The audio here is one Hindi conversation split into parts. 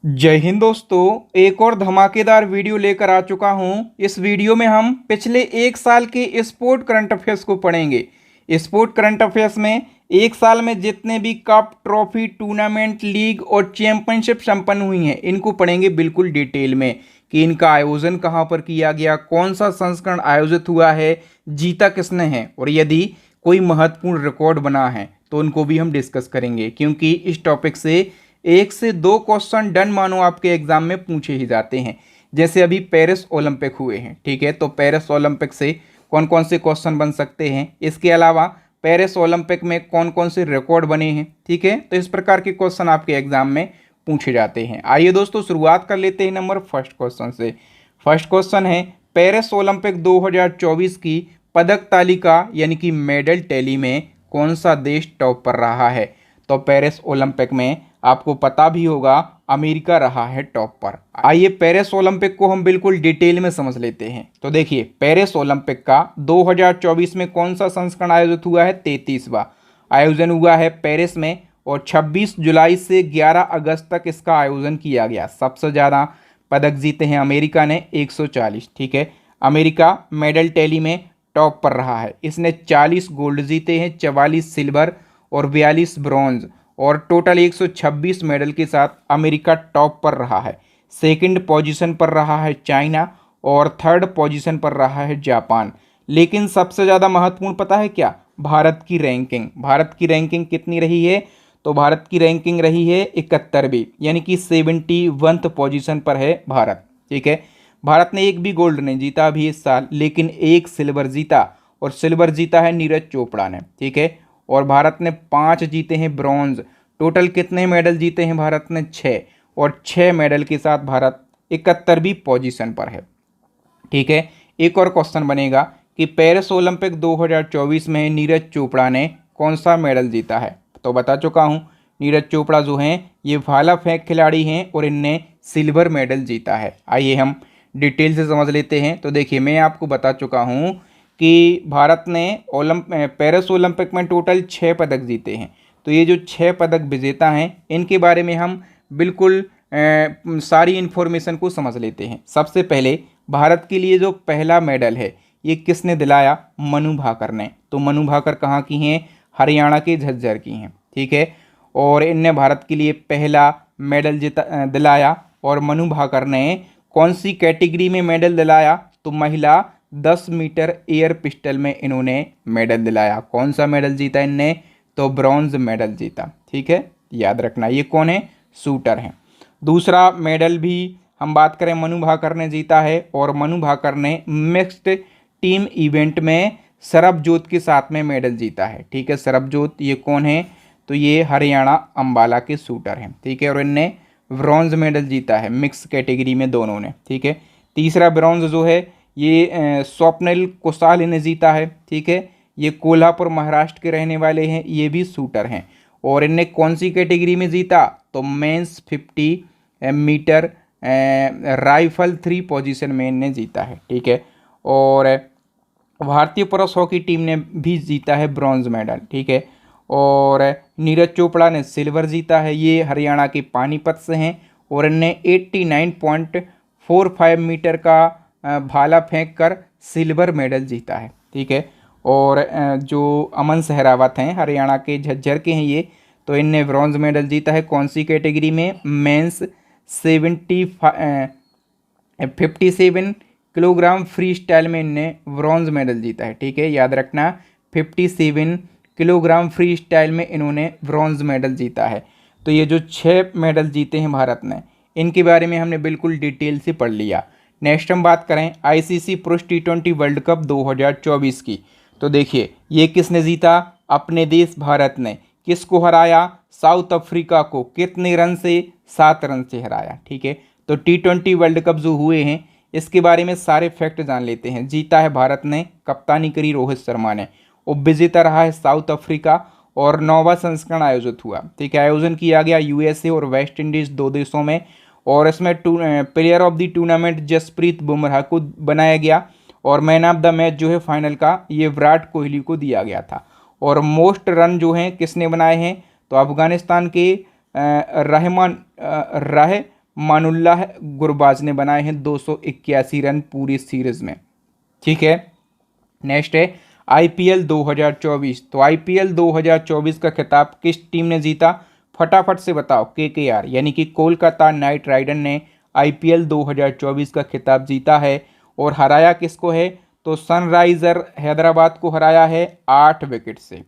जय हिंद दोस्तों, एक और धमाकेदार वीडियो लेकर आ चुका हूं। इस वीडियो में हम पिछले एक साल के स्पोर्ट करंट अफेयर्स को पढ़ेंगे। स्पोर्ट करंट अफेयर्स में एक साल में जितने भी कप, ट्रॉफी, टूर्नामेंट, लीग और चैंपियनशिप संपन्न हुई हैं, इनको पढ़ेंगे बिल्कुल डिटेल में कि इनका आयोजन कहां पर किया गया, कौन सा संस्करण आयोजित हुआ है, जीता किसने है, और यदि कोई महत्वपूर्ण रिकॉर्ड बना है तो उनको भी हम डिस्कस करेंगे, क्योंकि इस टॉपिक से एक से दो क्वेश्चन डन मानो आपके एग्जाम में पूछे ही जाते हैं। जैसे अभी पेरिस ओलंपिक हुए हैं, ठीक है, तो पेरिस ओलंपिक से कौन कौन से क्वेश्चन बन सकते हैं, इसके अलावा पेरिस ओलंपिक में कौन कौन से रिकॉर्ड बने हैं, ठीक है, तो इस प्रकार के क्वेश्चन आपके एग्जाम में पूछे जाते हैं। आइए दोस्तों, शुरुआत कर लेते हैं नंबर फर्स्ट क्वेश्चन से। फर्स्ट क्वेश्चन है, पेरिस ओलंपिक 2024 की पदक तालिका यानी कि मेडल टैली में कौन सा देश टॉप पर रहा है? तो पेरिस ओलंपिक में आपको पता भी होगा अमेरिका रहा है टॉप पर। आइए पेरिस ओलंपिक को हम बिल्कुल डिटेल में समझ लेते हैं। तो देखिए, पेरिस ओलंपिक का 2024 में कौन सा संस्करण आयोजित हुआ है? 33वां आयोजन हुआ है पेरिस में, और 26 जुलाई से 11 अगस्त तक इसका आयोजन किया गया। सबसे ज़्यादा पदक जीते हैं अमेरिका ने 140, ठीक है। अमेरिका मेडल टैली में टॉप पर रहा है। इसने 40 गोल्ड जीते हैं, 44 सिल्वर और 42 ब्रॉन्ज, और टोटल 126 मेडल के साथ अमेरिका टॉप पर रहा है। सेकंड पोजीशन पर रहा है चाइना, और थर्ड पोजीशन पर रहा है जापान। लेकिन सबसे ज़्यादा महत्वपूर्ण पता है क्या? भारत की रैंकिंग। भारत की रैंकिंग कितनी रही है? तो भारत की रैंकिंग रही है 71वीं, यानी कि 71th पोजीशन पर है भारत, ठीक है। भारत ने एक भी गोल्ड नहीं जीता अभी इस साल, लेकिन एक सिल्वर जीता, और सिल्वर जीता है नीरज चोपड़ा ने, ठीक है। और भारत ने 5 जीते हैं ब्रॉन्ज। टोटल कितने मेडल जीते हैं भारत ने? 6, और 6 मेडल के साथ भारत 71वीं पोजीशन पर है, ठीक है। एक और क्वेश्चन बनेगा कि पेरिस ओलंपिक 2024 में नीरज चोपड़ा ने कौन सा मेडल जीता है? तो बता चुका हूँ, नीरज चोपड़ा जो हैं ये भाला फेंक खिलाड़ी हैं, और इनने सिल्वर मेडल जीता है। आइए हम डिटेल से समझ लेते हैं। तो देखिए, मैं आपको बता चुका हूँ कि भारत ने पेरिस ओलंपिक में टोटल 6 पदक जीते हैं। तो ये जो 6 पदक विजेता हैं, इनके बारे में हम बिल्कुल सारी इन्फॉर्मेशन को समझ लेते हैं। सबसे पहले भारत के लिए जो पहला मेडल है, ये किसने दिलाया? मनु भाकर ने। तो मनु भाकर कहाँ की हैं? हरियाणा के झज्जर की हैं, ठीक है। और इनने भारत के लिए पहला मेडल दिलाया। और मनु भाकर ने कौन सी कैटेगरी में मेडल दिलाया? तो महिला 10 मीटर एयर पिस्टल में इन्होंने मेडल दिलाया। कौन सा मेडल जीता इनने? तो ब्रॉन्ज मेडल जीता, ठीक है, याद रखना। ये कौन है? शूटर हैं। दूसरा मेडल भी हम बात करें, मनु भाकर ने जीता है, और मनु भाकर ने मिक्स्ड टीम इवेंट में सरबजोत के साथ में मेडल जीता है, ठीक है। सरबजोत ये कौन है? तो ये हरियाणा अंबाला के शूटर हैं, ठीक है, और इनने ब्रॉन्ज मेडल जीता है मिक्स कैटेगरी में दोनों ने, ठीक है। तीसरा ब्रॉन्ज जो है ये स्वप्निल कुशाल ने जीता है, ठीक है। ये कोल्हापुर महाराष्ट्र के रहने वाले हैं, ये भी शूटर हैं, और इनने कौन सी कैटेगरी में जीता? तो मेंस 50 मीटर राइफल 3 पोजीशन में इनने जीता है, ठीक है। और भारतीय पुरुष हॉकी टीम ने भी जीता है ब्रॉन्ज मेडल, ठीक है। और नीरज चोपड़ा ने सिल्वर जीता है, ये हरियाणा के पानीपत से हैं, और इनने 89.45 मीटर का भाला फेंक कर सिल्वर मेडल जीता है, ठीक है। और जो अमन सहरावत हैं, हरियाणा के झज्जर के हैं ये, तो इनने ब्रॉन्ज मेडल जीता है कौन सी कैटेगरी में? मेंस 57 किलोग्राम फ्री स्टाइल में इनने ब्रॉन्ज मेडल जीता है, ठीक है, याद रखना। 57 किलोग्राम फ्री स्टाइल में इन्होंने ब्रॉन्ज मेडल जीता है। तो ये जो 6 मेडल जीते हैं भारत ने, इनके बारे में हमने बिल्कुल डिटेल से पढ़ लिया। नेक्स्ट हम बात करें आईसीसी पुरुष T20 वर्ल्ड कप 2024 की। तो देखिए, ये किसने जीता? अपने देश भारत ने। किसको हराया? साउथ अफ्रीका को। कितने रन से? 7 रन से हराया, ठीक है। तो T20 वर्ल्ड कप जो हुए हैं, इसके बारे में सारे फैक्ट जान लेते हैं। जीता है भारत ने, कप्तानी करी रोहित शर्मा ने। उपविजेता रहा है साउथ अफ्रीका, और 9वां संस्करण आयोजित हुआ, ठीक है। आयोजन किया गया यूएसए और वेस्ट इंडीज़, 2 देशों में, और इसमें player of the tournament Jasprit Bumrah को बनाया गया, और मैन ऑफ द मैच जो है फाइनल का, ये विराट कोहली को दिया गया था। और मोस्ट रन जो हैं किसने बनाए हैं? तो अफगानिस्तान के रहमान राह मानुल्लाह गुरबाज ने बनाए हैं 281 रन पूरी सीरीज में। ठीक है, नेक्स्ट है आईपीएल 2024। तो आईपीएल 2024 का खिताब किस टीम ने जीता, फटाफट से बताओ। केकेआर यानी कि कोलकाता नाइट राइडर ने आईपीएल 2024 का खिताब जीता है। और हराया किसको है, तो सनराइजर हैदराबाद को हराया है 8 विकेट से।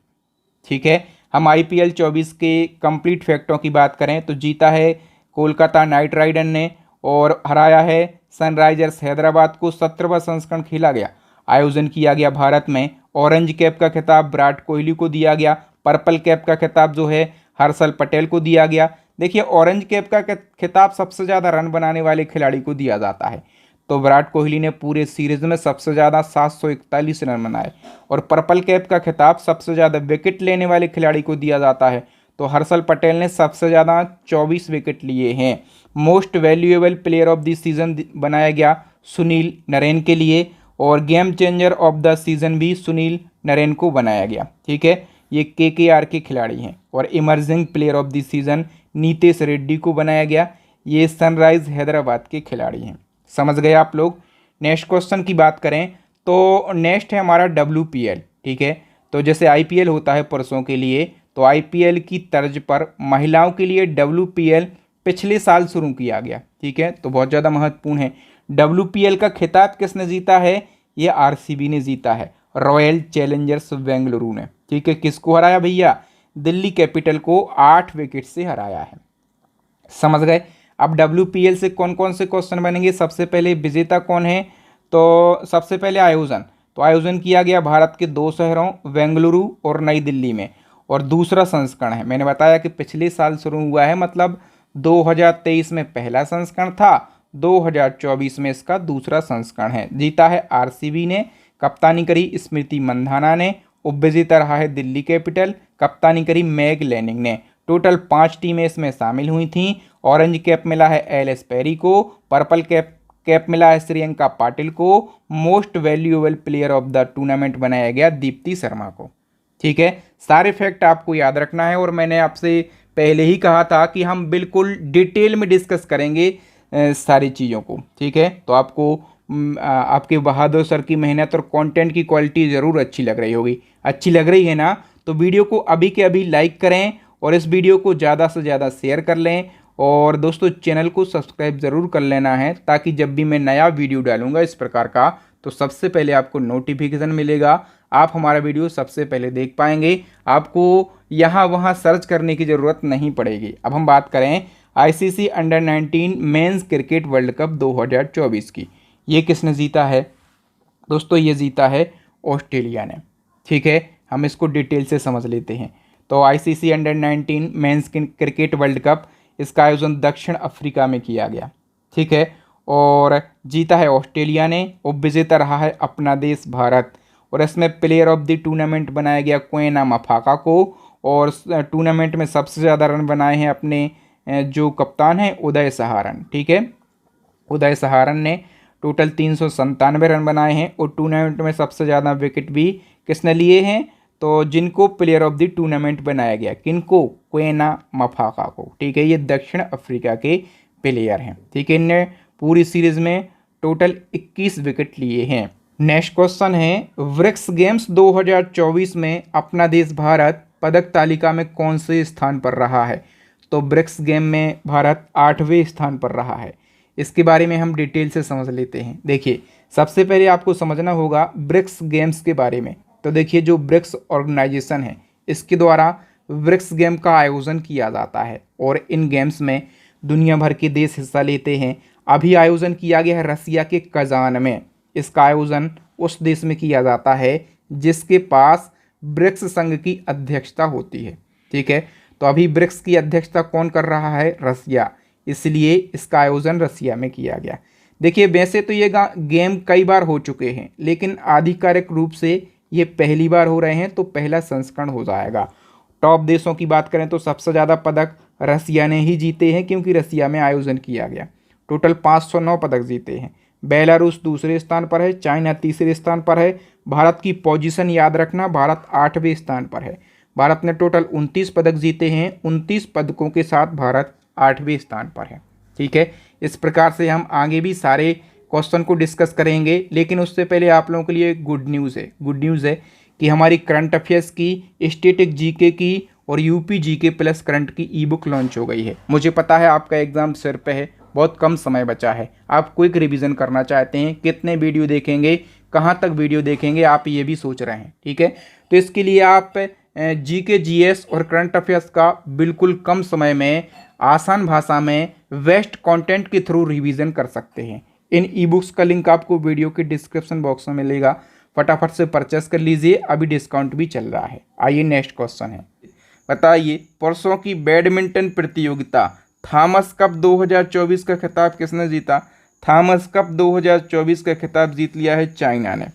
ठीक है, हम आईपीएल 24 के कंप्लीट फैक्टों की बात करें तो जीता है कोलकाता नाइट राइडर ने और हराया है सनराइजर्स हैदराबाद को। 17वां संस्करण खेला गया, आयोजन किया गया भारत में। ऑरेंज कैप का खिताब विराट कोहली को दिया गया। पर्पल कैप का खिताब जो है हर्षल पटेल को दिया गया। देखिए, ऑरेंज कैप का खिताब सबसे ज़्यादा रन बनाने वाले खिलाड़ी को दिया जाता है, तो विराट कोहली ने पूरे सीरीज में सबसे ज़्यादा 741 रन बनाए। और पर्पल कैप का खिताब सबसे ज़्यादा विकेट लेने वाले खिलाड़ी को दिया जाता है, तो हर्षल पटेल ने सबसे ज़्यादा 24 विकेट लिए हैं। Most valuable player of the season बनाया गया सुनील नरेन के लिए और game changer of the season भी सुनील नरेन को बनाया गया। ठीक है, ये केकेआर के खिलाड़ी हैं। और emerging player of the season Nitesh Reddy को बनाया गया, ये सनराइज हैदराबाद के खिलाड़ी हैं। समझ गए आप लोग। नेक्स्ट क्वेश्चन की बात करें तो नेक्स्ट है हमारा WPL। ठीक है, तो जैसे आईपीएल होता है पुरुषों के लिए, तो आईपीएल की तर्ज पर महिलाओं के लिए WPL पिछले साल शुरू किया गया। ठीक है, तो बहुत ज़्यादा महत्वपूर्ण है। WPL का खिताब किसने जीता है, ये आरसीबी ने जीता है, रॉयल चैलेंजर्स बेंगलुरु ने। ठीक है, किसको हराया भैया, दिल्ली कैपिटल को 8 विकेट से हराया है। समझ गए। अब WPL से कौन कौन से क्वेश्चन बनेंगे, सबसे पहले विजेता कौन है, तो सबसे पहले आयोजन। तो आयोजन किया गया भारत के 2 शहरों बेंगलुरु और नई दिल्ली में। और दूसरा संस्करण है, मैंने बताया कि पिछले साल शुरू हुआ है, मतलब 2023 में पहला संस्करण था, 2024 में इसका दूसरा संस्करण है। जीता है आरसीबी ने, कप्तानी करी स्मृति मंधाना ने। उपविजेता रहा है दिल्ली कैपिटल, कप्तानी करी मैग लैनिंग ने। टोटल 5 टीमें इसमें शामिल हुई थीं। ऑरेंज कैप मिला है एल पेरी को, पर्पल कैप मिला है श्रियंका पाटिल को। Most valuable player of the tournament बनाया गया दीप्ति शर्मा को। ठीक है, सारे फैक्ट आपको याद रखना है और मैंने आपसे पहले ही कहा था कि हम बिल्कुल डिटेल में डिस्कस करेंगे सारी चीज़ों को। ठीक है, तो आपको आपके बहादुर सर की मेहनत और कंटेंट की क्वालिटी ज़रूर अच्छी लग रही होगी। अच्छी लग रही है ना, तो वीडियो को अभी के अभी लाइक करें और इस वीडियो को ज़्यादा से ज़्यादा शेयर कर लें। और दोस्तों चैनल को सब्सक्राइब ज़रूर कर लेना है, ताकि जब भी मैं नया वीडियो डालूंगा इस प्रकार का, तो सबसे पहले आपको नोटिफिकेशन मिलेगा, आप हमारा वीडियो सबसे पहले देख पाएंगे, आपको यहाँ वहाँ सर्च करने की ज़रूरत नहीं पड़ेगी। अब हम बात करें ICC under 19 men's cricket world cup 2024 की। ये किसने जीता है दोस्तों, ये जीता है ऑस्ट्रेलिया ने। ठीक है, हम इसको डिटेल से समझ लेते हैं। तो ICC under 19 men's cricket world cup, इसका आयोजन दक्षिण अफ्रीका में किया गया। ठीक है, और जीता है ऑस्ट्रेलिया ने। उपविजेता रहा है अपना देश भारत। और इसमें प्लेयर ऑफ द टूर्नामेंट बनाया गया क्वेना मफाका को। और टूर्नामेंट में सबसे ज़्यादा रन बनाए हैं अपने जो कप्तान हैं उदय सहारन। ठीक है, उदय सहारन ने टोटल 397 रन बनाए हैं। और टूर्नामेंट में सबसे ज़्यादा विकेट भी किसने लिए हैं, तो जिनको प्लेयर ऑफ द टूर्नामेंट बनाया गया, किनको, क्वेना मफाका को। ठीक है, ये दक्षिण अफ्रीका के प्लेयर हैं। ठीक है, इनने पूरी सीरीज में टोटल 21 विकेट लिए हैं। नेक्स्ट क्वेश्चन है, ब्रिक्स गेम्स 2024 में अपना देश भारत पदक तालिका में कौन से स्थान पर रहा है। तो ब्रिक्स गेम में भारत 8वें स्थान पर रहा है। इसके बारे में हम डिटेल से समझ लेते हैं। देखिए, सबसे पहले आपको समझना होगा ब्रिक्स गेम्स के बारे में। तो देखिए, जो ब्रिक्स ऑर्गेनाइजेशन है, इसके द्वारा ब्रिक्स गेम का आयोजन किया जाता है और इन गेम्स में दुनिया भर के देश हिस्सा लेते हैं। अभी आयोजन किया गया है रसिया के कजान में। इसका आयोजन उस देश में किया जाता है जिसके पास ब्रिक्स संघ की अध्यक्षता होती है। ठीक है, तो अभी ब्रिक्स की अध्यक्षता कौन कर रहा है, रसिया, इसलिए इसका आयोजन रसिया में किया गया। देखिए, वैसे तो ये गेम कई बार हो चुके हैं, लेकिन आधिकारिक रूप से ये पहली बार हो रहे हैं, तो पहला संस्करण हो जाएगा। टॉप देशों की बात करें तो सबसे ज़्यादा पदक रसिया ने ही जीते हैं, क्योंकि रसिया में आयोजन किया गया। टोटल 509 पदक जीते हैं। बेलारूस दूसरे स्थान पर है, चाइना तीसरे स्थान पर है। भारत की पोजीशन याद रखना, भारत 8वें स्थान पर है। भारत ने टोटल 29 पदक जीते हैं। 29 पदकों के साथ भारत 8वें स्थान पर है। ठीक है, इस प्रकार से हम आगे भी सारे क्वेश्चन को डिस्कस करेंगे, लेकिन उससे पहले आप लोगों के लिए एक गुड न्यूज़ है कि हमारी करंट अफेयर्स की, स्टैटिक जीके की और यूपी जीके प्लस करंट की ई बुक लॉन्च हो गई है। मुझे पता है आपका एग्ज़ाम सिर पे है, बहुत कम समय बचा है, आप क्विक रिवीजन करना चाहते हैं, कितने वीडियो देखेंगे, कहाँ तक वीडियो देखेंगे, आप ये भी सोच रहे हैं। ठीक है, तो इसके लिए आप जीके, जीएस और करंट अफेयर्स का बिल्कुल कम समय में आसान भाषा में बेस्ट कंटेंट के थ्रू रिवीजन कर सकते हैं। इन ई बुक्स का लिंक आपको वीडियो के डिस्क्रिप्शन बॉक्स में मिलेगा, फटाफट से परचेस कर लीजिए, अभी डिस्काउंट भी चल रहा है। आइए नेक्स्ट क्वेश्चन है, बताइए परसों की बैडमिंटन प्रतियोगिता थॉमस कप 2024 का खिताब किसने जीता? थॉमस कप 2024 का खिताब जीत लिया है चाइना ने।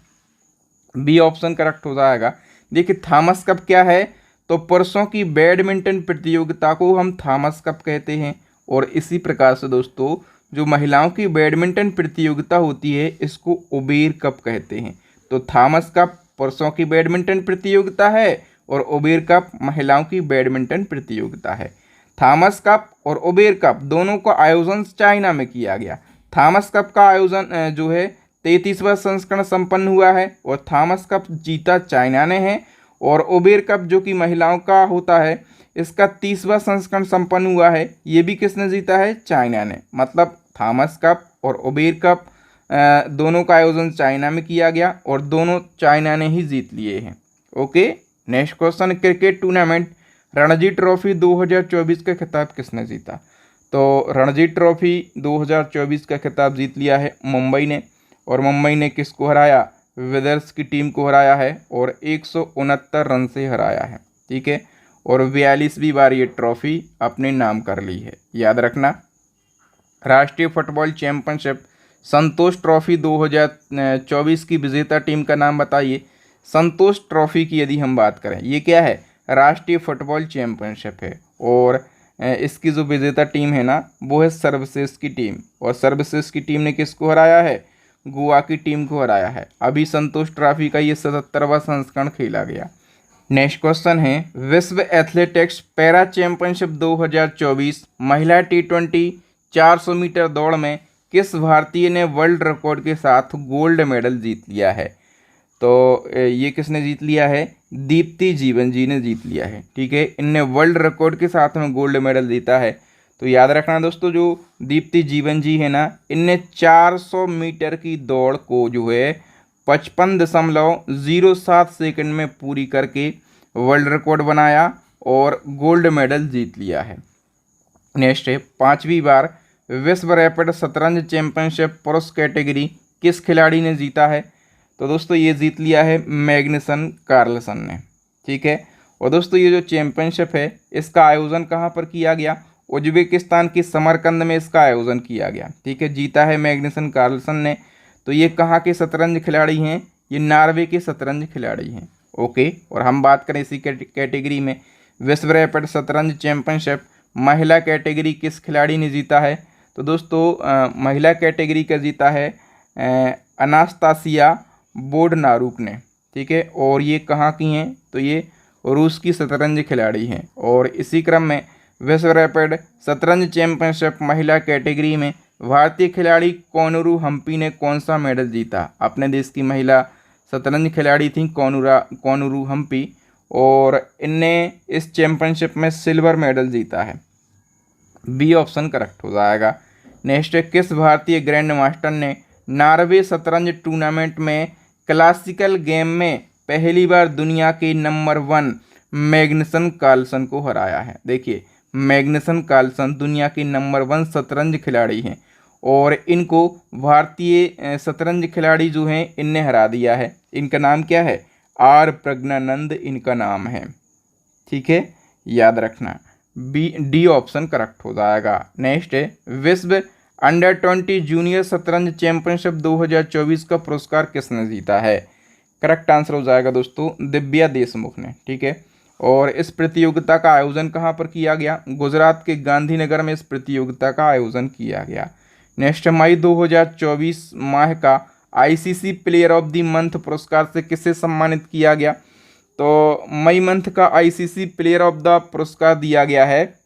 बी ऑप्शन करेक्ट हो जाएगा। देखिए थॉमस कप क्या है, तो परसों की बैडमिंटन प्रतियोगिता को हम थॉमस कप कहते हैं, और इसी प्रकार से दोस्तों जो महिलाओं की बैडमिंटन प्रतियोगिता होती है इसको ओबेर कप कहते हैं। तो थॉमस कप पुरुषों की बैडमिंटन प्रतियोगिता है और ओबेर कप महिलाओं की बैडमिंटन प्रतियोगिता है। थॉमस कप और ओबेर कप दोनों का आयोजन चाइना में किया गया। थॉमस कप का आयोजन जो है 33वां संस्करण संपन्न हुआ है और थॉमस कप जीता चाइना ने है, और ओबेर कप जो कि महिलाओं का होता है इसका 30वां संस्करण संपन्न हुआ है, ये भी किसने जीता है? चाइना ने। मतलब थॉमस कप और ओबेर कप दोनों का आयोजन चाइना में किया गया और दोनों चाइना ने ही जीत लिए हैं। Okay, next question, cricket tournament Ranji trophy 2024 का खिताब किसने जीता? तो रणजी ट्रॉफी 2024 का खिताब जीत लिया है मुंबई ने, और मुंबई ने किसको हराया? विदर्स की टीम को हराया है और 169 रन से हराया है। ठीक है, और 42वीं बार ये ट्रॉफी अपने नाम कर ली है, याद रखना। राष्ट्रीय फुटबॉल चैंपियनशिप संतोष ट्रॉफी 2024 की विजेता टीम का नाम बताइए। संतोष ट्रॉफी की यदि हम बात करें, ये क्या है? राष्ट्रीय फुटबॉल चैंपियनशिप है, और इसकी जो विजेता टीम है ना वो है सर्वसेस की टीम, और सर्वसेस की टीम ने किसको हराया है? गोवा की टीम को हराया है। अभी संतोष ट्रॉफी का ये 77वां संस्करण खेला गया। नेक्स्ट क्वेश्चन है, विश्व एथलेटिक्स पैरा चैंपियनशिप 2024 महिला T20 400 मीटर दौड़ में किस भारतीय ने वर्ल्ड रिकॉर्ड के साथ गोल्ड मेडल जीत लिया है? तो ये किसने जीत लिया है? दीप्ति जीवन जी ने जीत लिया है। ठीक है, इनने वर्ल्ड रिकॉर्ड के साथ में गोल्ड मेडल जीता है। तो याद रखना दोस्तों, जो दीप्ति जीवन जी है ना, इनने 400 मीटर की दौड़ को जो है 55.07 सेकंड में पूरी करके वर्ल्ड रिकॉर्ड बनाया और गोल्ड मेडल जीत लिया है। नेक्स्ट है, 5वीं बार विश्व रैपिड शतरंज चैंपियनशिप पुरुष कैटेगरी किस खिलाड़ी ने जीता है? तो दोस्तों ये जीत लिया है मैग्नसन कार्लसन ने। ठीक है, और दोस्तों ये जो चैंपियनशिप है इसका आयोजन कहाँ पर किया गया? उज्बेकिस्तान की समरकंद में इसका आयोजन किया गया। ठीक है, जीता है मैग्नसन कार्लसन ने। तो ये कहाँ के शतरंज खिलाड़ी हैं? ये नॉर्वे के शतरंज खिलाड़ी हैं। ओके, और हम बात करें इसी कैटेगरी में, विश्व रैपिड शतरंज चैंपियनशिप महिला कैटेगरी किस खिलाड़ी ने जीता है? तो दोस्तों महिला कैटेगरी का जीता है अनास्तासिया बोडनारुक ने। ठीक है, और ये कहाँ की हैं? तो ये रूस की शतरंज खिलाड़ी हैं। और इसी क्रम में विश्व रैपिड शतरंज चैंपियनशिप महिला कैटेगरी में भारतीय खिलाड़ी कोनरू हम्पी ने कौन सा मेडल जीता? अपने देश की महिला शतरंज खिलाड़ी थी कोनरू हम्पी, और इनने इस चैंपियनशिप में सिल्वर मेडल जीता है। बी ऑप्शन करेक्ट हो जाएगा। नेक्स्ट, किस भारतीय ग्रैंड मास्टर ने नॉर्वे शतरंज टूर्नामेंट में क्लासिकल गेम में पहली बार दुनिया के नंबर 1 मैग्नसन कार्लसन को हराया है? देखिए मैग्नसन कार्लसन दुनिया के नंबर 1 शतरंज खिलाड़ी हैं, और इनको भारतीय शतरंज खिलाड़ी जो हैं इनने हरा दिया है। इनका नाम क्या है? आर प्रज्ञानंद इनका नाम है। ठीक है, याद रखना। डी ऑप्शन करेक्ट हो जाएगा। नेक्स्ट है, विश्व अंडर-20 जूनियर शतरंज चैंपियनशिप 2024 का पुरस्कार किसने जीता है? करेक्ट आंसर हो जाएगा दोस्तों दिव्या देशमुख ने। ठीक है, और इस प्रतियोगिता का आयोजन कहाँ पर किया गया? गुजरात के गांधीनगर में इस प्रतियोगिता का आयोजन किया गया। नेक्स्ट, मई 2024 माह का ICC player of the month पुरस्कार से किसे सम्मानित किया गया? तो मई मंथ का ICC प्लेयर ऑफ द पुरस्कार दिया गया है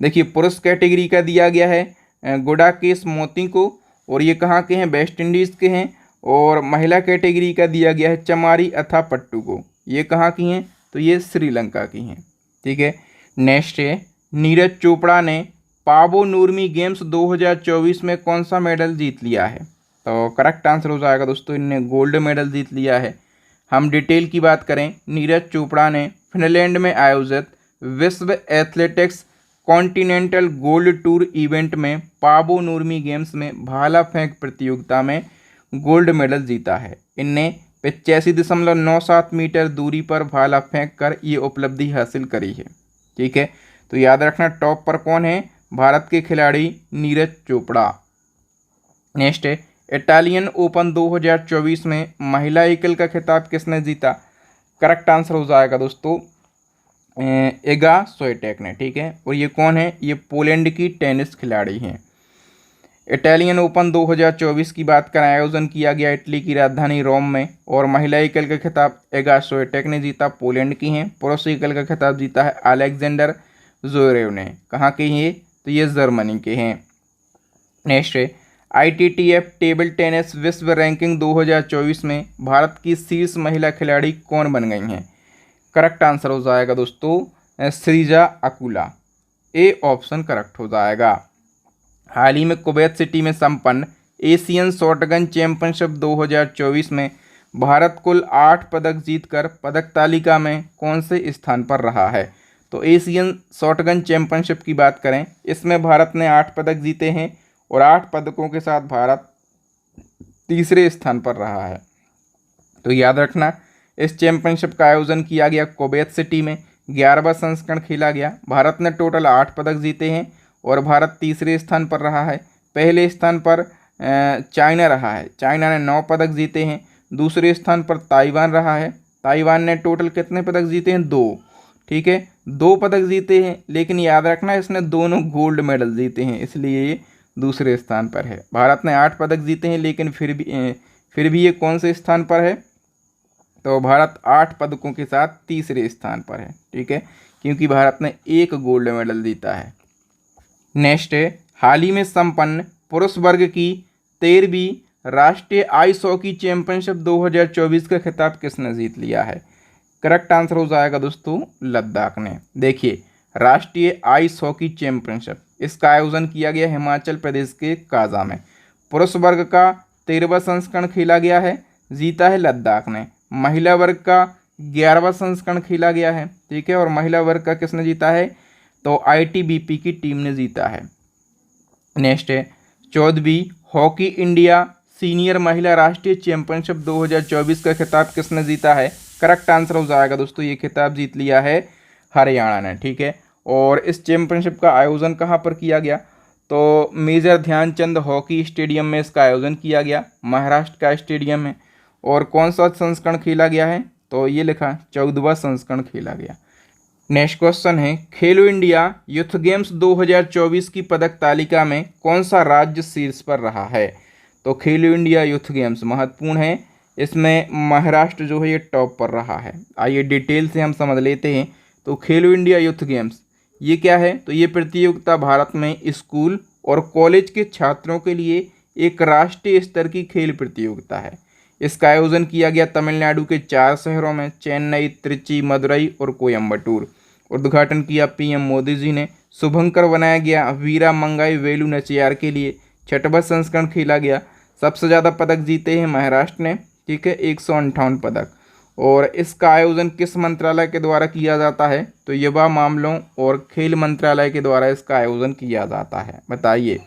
देखिए पुरुष कैटेगरी का दिया गया है गुडाकेश मोती को, और ये कहाँ के हैं, वेस्ट इंडीज़ के हैं। और महिला कैटेगरी का दिया गया है चमारी अथापट्टू को, ये कहाँ की हैं, तो ये श्रीलंका की हैं। ठीक है, नेक्स्ट है नीरज चोपड़ा ने पावो नूर्मी गेम्स 2024 में कौन सा मेडल जीत लिया है। तो करेक्ट आंसर हो जाएगा दोस्तों, इनने गोल्ड मेडल जीत लिया है। हम डिटेल की बात करें, नीरज चोपड़ा ने फिनलैंड में आयोजित विश्व athletics continental gold tour event में पावो नूर्मी गेम्स में भाला फेंक प्रतियोगिता में गोल्ड मेडल जीता है। इनने 85.97 मीटर दूरी पर भाला फेंक कर ये उपलब्धि हासिल करी है। ठीक है, तो याद रखना टॉप पर कौन है, भारत के खिलाड़ी नीरज चोपड़ा। नेक्स्ट है इटालियन ओपन 2024 में महिला एकल का खिताब किसने जीता। करेक्ट आंसर हो जाएगा दोस्तों इगा स्विएटेक ने। ठीक है, और ये कौन है, ये पोलैंड की टेनिस खिलाड़ी हैं। इटालियन ओपन 2024 की बात करें, आयोजन किया गया इटली की राजधानी रोम में, और महिला एकल का खिताब इगा स्विएटेक ने जीता, पोलैंड की हैं। पुरुष एकल का खिताब जीता है अलेक्जेंडर ज़ोरेव ने, कहाँ के हैं, तो ये जर्मनी के हैं। नेक्स्ट है ITTF टेबल टेनिस विश्व रैंकिंग 2024 में भारत की शीर्ष महिला खिलाड़ी कौन बन गई हैं। करेक्ट आंसर हो जाएगा दोस्तों Sreeja Akula, A option correct हो जाएगा। हाल ही में कुवैत सिटी में संपन्न एशियन शॉटगन चैंपियनशिप 2024 में भारत कुल 8 पदक जीतकर पदक तालिका में कौन से स्थान पर रहा है। तो एशियन शॉटगन चैंपियनशिप की बात करें, इसमें भारत ने 8 पदक जीते हैं, और 8 पदकों के साथ भारत तीसरे स्थान पर रहा है। तो याद रखना इस चैंपियनशिप का आयोजन किया गया कुवैत सिटी में, 11वां संस्करण खेला गया। भारत ने टोटल 8 पदक जीते हैं, और भारत तीसरे स्थान पर रहा है। पहले स्थान पर चाइना रहा है, चाइना ने 9 पदक जीते हैं। दूसरे स्थान पर ताइवान रहा है, ताइवान ने टोटल कितने पदक जीते हैं, 2। ठीक है, 2 पदक जीते हैं, लेकिन याद रखना इसने दोनों गोल्ड मेडल जीते हैं, इसलिए ये दूसरे स्थान पर है। भारत ने 8 पदक जीते हैं, लेकिन फिर भी ये कौन से स्थान पर है, तो भारत 8 पदकों के साथ तीसरे स्थान पर है। ठीक है, क्योंकि भारत ने 1 गोल्ड मेडल जीता है। नेक्स्ट है हाल ही में संपन्न पुरुष वर्ग की 13वीं राष्ट्रीय आइस हॉकी चैंपियनशिप 2024 का खिताब किसने जीत लिया है। करेक्ट आंसर हो जाएगा दोस्तों लद्दाख ने। देखिए राष्ट्रीय आइस हॉकी चैंपियनशिप, इसका आयोजन किया गया हिमाचल प्रदेश के काजा में। पुरुष वर्ग का 13वां संस्करण खेला गया है, जीता है लद्दाख ने। महिला वर्ग का 11वां संस्करण खेला गया है। ठीक है, और महिला वर्ग का किसने जीता है, तो ITBP की टीम ने जीता है। नेक्स्ट है 14वीं हॉकी इंडिया सीनियर महिला राष्ट्रीय चैंपियनशिप 2024 का खिताब किसने जीता है। करेक्ट आंसर हो जाएगा दोस्तों, ये खिताब जीत लिया है हरियाणा ने। ठीक है, और इस चैंपियनशिप का आयोजन कहाँ पर किया गया, तो मेजर ध्यानचंद हॉकी स्टेडियम में इसका आयोजन किया गया, महाराष्ट्र का स्टेडियम है। और कौन सा संस्करण खेला गया है, तो ये लिखा 14वां संस्करण खेला गया। नेक्स्ट क्वेश्चन है खेलो इंडिया यूथ गेम्स 2024 की पदक तालिका में कौन सा राज्य शीर्ष पर रहा है। तो खेलो इंडिया यूथ गेम्स महत्वपूर्ण है, इसमें महाराष्ट्र जो है ये टॉप पर रहा है। आइए डिटेल से हम समझ लेते हैं। तो खेलो इंडिया यूथ गेम्स ये क्या है, तो ये प्रतियोगिता भारत में स्कूल और कॉलेज के छात्रों के लिए एक राष्ट्रीय स्तर की खेल प्रतियोगिता है। इसका आयोजन किया गया तमिलनाडु के 4 शहरों में, चेन्नई, त्रिची, मदुरई और कोयम्बटूर। उद्घाटन किया PM मोदी जी ने। शुभंकर बनाया गया वीरा मंगाई वेलु नचियार के लिए। 6वां संस्करण खेला गया। सबसे ज़्यादा पदक जीते हैं महाराष्ट्र ने। ठीक है, 158 पदक। और इसका आयोजन किस मंत्रालय के द्वारा किया जाता है, तो युवा मामलों और खेल मंत्रालय के द्वारा इसका आयोजन किया जाता है। बताइए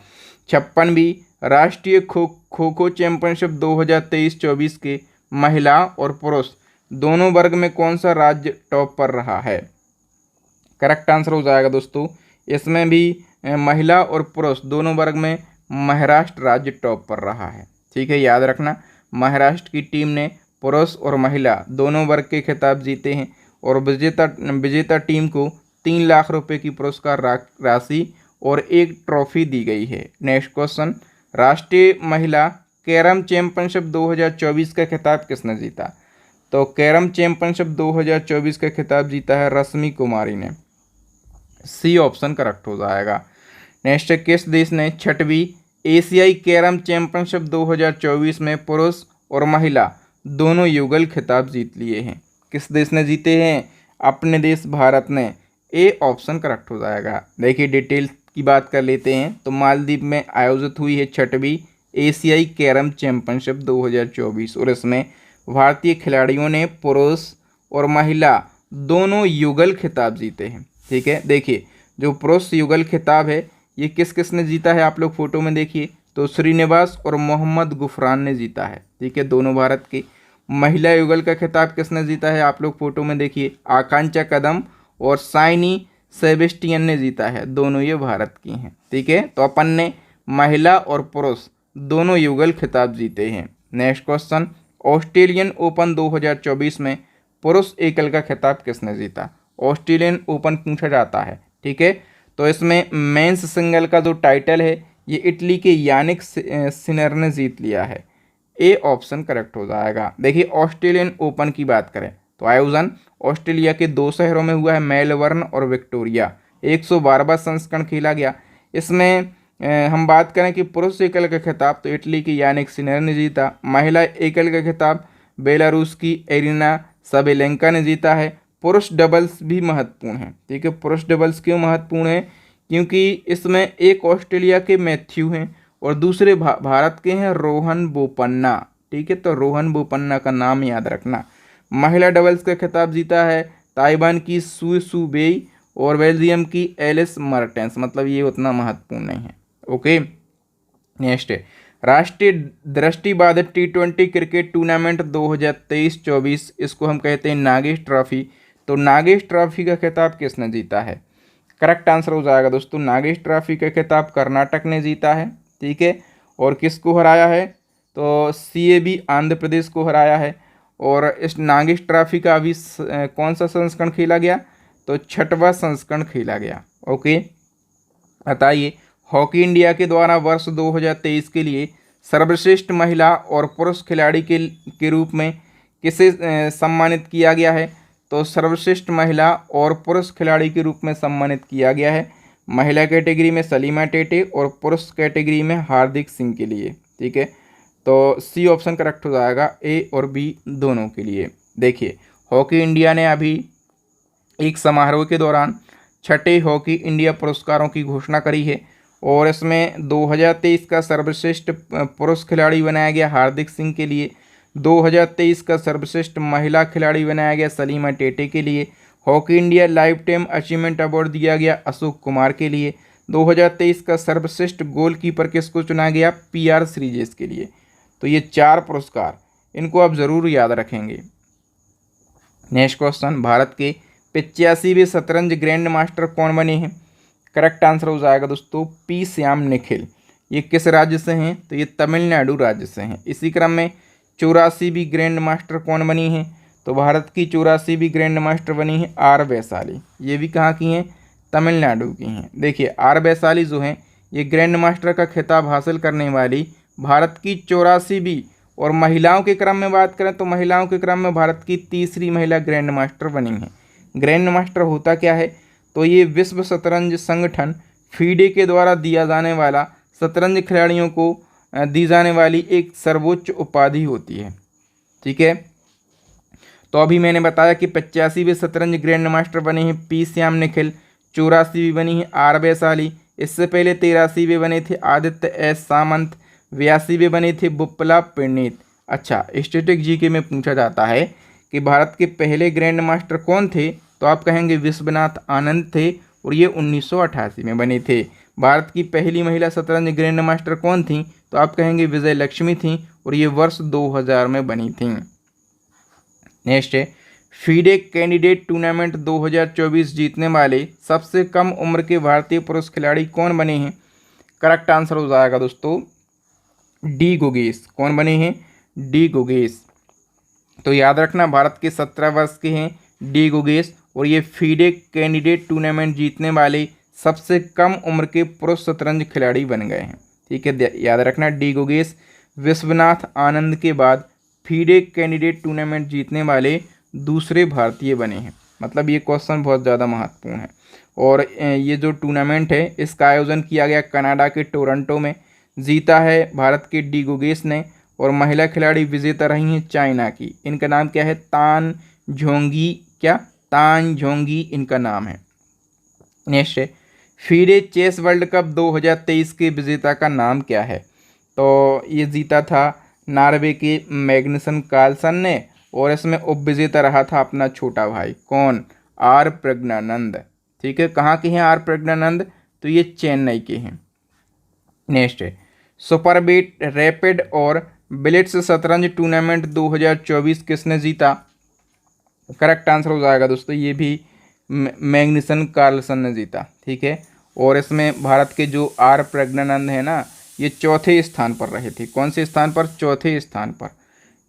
56वीं राष्ट्रीय खो खो चैंपियनशिप 2023-24 के महिला और पुरुष दोनों वर्ग में कौन सा राज्य टॉप पर रहा है। करेक्ट आंसर हो जाएगा दोस्तों, इसमें भी महिला और पुरुष दोनों वर्ग में महाराष्ट्र राज्य टॉप पर रहा है। ठीक है, याद रखना महाराष्ट्र की टीम ने पुरुष और महिला दोनों वर्ग के खिताब जीते हैं, और विजेता टीम को 3 लाख रुपए की पुरस्कार राशि और एक ट्रॉफी दी गई है। नेक्स्ट क्वेश्चन राष्ट्रीय महिला कैरम चैंपियनशिप 2024 का खिताब किसने जीता। तो कैरम चैंपियनशिप 2024 का खिताब जीता है रश्मि कुमारी ने। सी ऑप्शन करेक्ट हो जाएगा। नेक्स्ट है, किस देश ने 6वीं एशियाई कैरम चैंपियनशिप 2024 में पुरुष और महिला दोनों युगल खिताब जीत लिए हैं? किस देश ने जीते हैं? अपने देश भारत ने। ए ऑप्शन करेक्ट हो जाएगा। देखिए डिटेल की बात कर लेते हैं तो मालदीव में आयोजित हुई है 6वीं एशियाई कैरम चैंपियनशिप 2024 और इसमें भारतीय खिलाड़ियों ने पुरुष और महिला दोनों युगल खिताब जीते हैं। ठीक है, देखिए जो पुरुष युगल खिताब है ये किस किस ने जीता है, आप लोग फोटो में देखिए तो श्रीनिवास और मोहम्मद गुफरान ने जीता है। ठीक है, दोनों भारत के। महिला युगल का खिताब किसने जीता है, आप लोग फोटो में देखिए आकांक्षा कदम और साइनी सेबेस्टियन ने जीता है, दोनों ये भारत की हैं। ठीक है, तो अपन ने महिला और पुरुष दोनों युगल खिताब जीते हैं। नेक्स्ट क्वेश्चन, ऑस्ट्रेलियन ओपन 2024 में पुरुष एकल का खिताब किसने जीता? ऑस्ट्रेलियन ओपन पूछा जाता है। ठीक है, तो इसमें मेंस सिंगल का जो टाइटल है ये इटली के यानिक सिनर ने जीत लिया है। ए ऑप्शन करेक्ट हो जाएगा। देखिए ऑस्ट्रेलियन ओपन की बात करें तो आयोजन ऑस्ट्रेलिया के 2 शहरों में हुआ है, मेलबर्न और विक्टोरिया। 112वां संस्करण खेला गया। इसमें हम बात करें कि पुरुष एकल का खिताब तो इटली की यानिक सिनर ने जीता। महिला एकल का खिताब बेलारूस की एरिना साबेलेंका ने जीता है। पुरुष डबल्स भी महत्वपूर्ण है। ठीक है, पुरुष डबल्स क्यों महत्वपूर्ण है? क्योंकि इसमें एक ऑस्ट्रेलिया के मैथ्यू हैं और दूसरे भारत के हैं रोहन बोपन्ना। ठीक है, तो रोहन बोपन्ना का नाम याद रखना। महिला डबल्स का खिताब जीता है ताइवान की सुई सू बेई और बेल्जियम की एलिस मर्टेंस, मतलब ये उतना महत्वपूर्ण नहीं है। ओके, नेक्स्ट है, राष्ट्रीय दृष्टिबाधित T20 क्रिकेट टूर्नामेंट 2023-24, इसको हम कहते हैं नागेश ट्रॉफी। तो नागेश ट्रॉफी का खिताब किसने जीता है? करेक्ट आंसर हो जाएगा दोस्तों, नागेश ट्रॉफी का खिताब कर्नाटक ने जीता है। ठीक है, और किसको हराया है? तो CAB आंध्र प्रदेश को हराया है। और इस नागेश ट्रॉफी का अभी कौन सा संस्करण खेला गया? तो 6वां संस्करण खेला गया। ओके, बताइए हॉकी इंडिया के द्वारा वर्ष 2023 के लिए सर्वश्रेष्ठ महिला और पुरुष खिलाड़ी के रूप में किसे सम्मानित किया गया है? तो सर्वश्रेष्ठ महिला और पुरुष खिलाड़ी के रूप में सम्मानित किया गया है महिला कैटेगरी में सलीमा टेटे और पुरुष कैटेगरी में हार्दिक सिंह के लिए। ठीक है, तो सी ऑप्शन करेक्ट हो जाएगा, ए और बी दोनों के लिए। देखिए हॉकी इंडिया ने अभी एक समारोह के दौरान 6ठे हॉकी इंडिया पुरस्कारों की घोषणा करी है और इसमें 2023 का सर्वश्रेष्ठ पुरुष खिलाड़ी बनाया गया हार्दिक सिंह के लिए, 2023 का सर्वश्रेष्ठ महिला खिलाड़ी बनाया गया सलीमा टेटे के लिए, hockey India life time achievement award दिया गया अशोक कुमार के लिए, 2023 का सर्वश्रेष्ठ गोलकीपर किसको चुना गया? PR श्रीजेश के लिए। तो ये 4 पुरस्कार इनको आप ज़रूर याद रखेंगे। नेक्स्ट क्वेश्चन, भारत के 85वें शतरंज ग्रैंड मास्टर कौन बने हैं? करेक्ट आंसर हो जाएगा दोस्तों P श्याम निखिल। ये किस राज्य से हैं? तो ये तमिलनाडु राज्य से हैं। इसी क्रम में 84वीं ग्रैंड मास्टर कौन बनी हैं? तो भारत की 84वीं ग्रैंड मास्टर बनी है R वैशाली। ये भी कहाँ की हैं? तमिलनाडु की हैं। देखिए R वैशाली जो हैं ये ग्रैंड मास्टर का खिताब हासिल करने वाली भारत की 84वीं, और महिलाओं के क्रम में बात करें तो महिलाओं के क्रम में भारत की 3री महिला ग्रैंड मास्टर बनी हैं। ग्रैंड मास्टर होता क्या है? तो ये विश्व शतरंज संगठन FIDE के द्वारा दिया जाने वाला शतरंज खिलाड़ियों को दी जाने वाली एक सर्वोच्च उपाधि होती है। ठीक है, तो अभी मैंने बताया कि 85वें शतरंज ग्रैंड मास्टर बने हैं P श्याम निखिल, 84वीं बनी है R वैशाली, इससे पहले 83वें बने थे आदित्य S सामंत, 82वें बने थे बुप्पला परिणीत। अच्छा, स्टैटिक जीके में पूछा जाता है कि भारत के पहले ग्रैंड मास्टर कौन थे? तो आप कहेंगे विश्वनाथ आनंद थे और ये 1988 में बने थे। भारत की पहली महिला शतरंज ग्रैंड मास्टर कौन थी? तो आप कहेंगे विजय लक्ष्मी थी और ये वर्ष 2000 में बनी थी। नेक्स्ट है, FIDE कैंडिडेट टूर्नामेंट 2024 जीतने वाले सबसे कम उम्र के भारतीय पुरुष खिलाड़ी कौन बने हैं? करेक्ट आंसर हो जाएगा दोस्तों D गुगेश। कौन बने हैं? D गुगेश। तो याद रखना भारत के 17 वर्ष के हैं D गुगेश और ये FIDE कैंडिडेट टूर्नामेंट जीतने वाले सबसे कम उम्र के पुरुष शतरंज खिलाड़ी बन गए हैं। ठीक है, याद रखना D गुगेश विश्वनाथ आनंद के बाद FIDE कैंडिडेट टूर्नामेंट जीतने वाले दूसरे भारतीय बने हैं। मतलब ये क्वेश्चन बहुत ज़्यादा महत्वपूर्ण है। और ये जो टूर्नामेंट है इसका आयोजन किया गया कनाडा के टोरंटो में। जीता है भारत के डी गुगेस ने, और महिला खिलाड़ी विजेता रही हैं चाइना की। इनका नाम क्या है? तान झोंगी, क्या तान झोंगी इनका नाम है। नेक्स्ट है फीडे चेस वर्ल्ड कप 2023 के विजेता का नाम क्या है? तो ये जीता था नॉर्वे के मैग्नुसन कार्लसन ने, और इसमें उपविजेता रहा था अपना छोटा भाई कौन? आर प्रज्ञानंद। ठीक है, कहाँ के हैं आर प्रज्ञानंद? तो ये चेन्नई के हैं। नेक्स्ट है सुपरबीट रैपिड और ब्लिट्स शतरंज टूर्नामेंट 2024 किसने जीता? करेक्ट आंसर हो जाएगा दोस्तों, ये भी मैग्नुसन कार्लसन ने जीता। ठीक है, और इसमें भारत के जो आर प्रज्ञानंद है ना, ये चौथे स्थान पर रहे थे। कौन से स्थान पर? चौथे स्थान पर।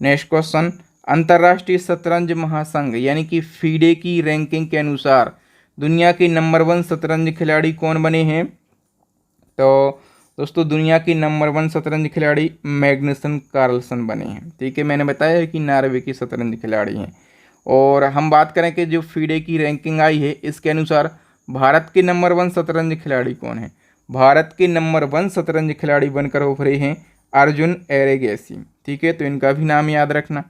नेक्स्ट क्वेश्चन, अंतर्राष्ट्रीय शतरंज महासंघ यानी कि फीडे की रैंकिंग के अनुसार दुनिया के नंबर 1 शतरंज खिलाड़ी कौन बने हैं? तो दोस्तों दुनिया की नंबर 1 शतरंज खिलाड़ी मैग्नुसन कार्लसन बने हैं। ठीक है, मैंने बताया है कि नॉर्वे की शतरंज खिलाड़ी हैं। और हम बात करें कि जो फीडे की रैंकिंग आई है इसके अनुसार भारत के नंबर 1 शतरंज खिलाड़ी कौन है? भारत के नंबर 1 शतरंज खिलाड़ी बनकर उभरे हैं अर्जुन एरेगेसी। ठीक है, तो इनका भी नाम याद रखना।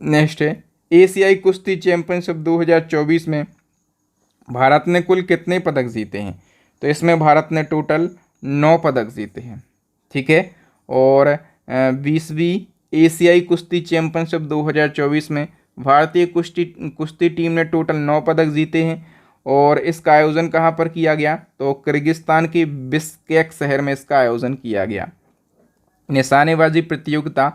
नेक्स्ट है एशियाई कुश्ती चैंपियनशिप 2024 में भारत ने कुल कितने पदक जीते हैं? तो इसमें भारत ने टोटल 9 पदक जीते हैं। ठीक है, और 20वीं एशियाई कुश्ती चैंपियनशिप 2024 में भारतीय कुश्ती टीम ने टोटल 9 पदक जीते हैं। और इसका आयोजन कहाँ पर किया गया? तो किर्गिस्तान के बिश्केक शहर में इसका आयोजन किया गया। निशानेबाजी प्रतियोगिता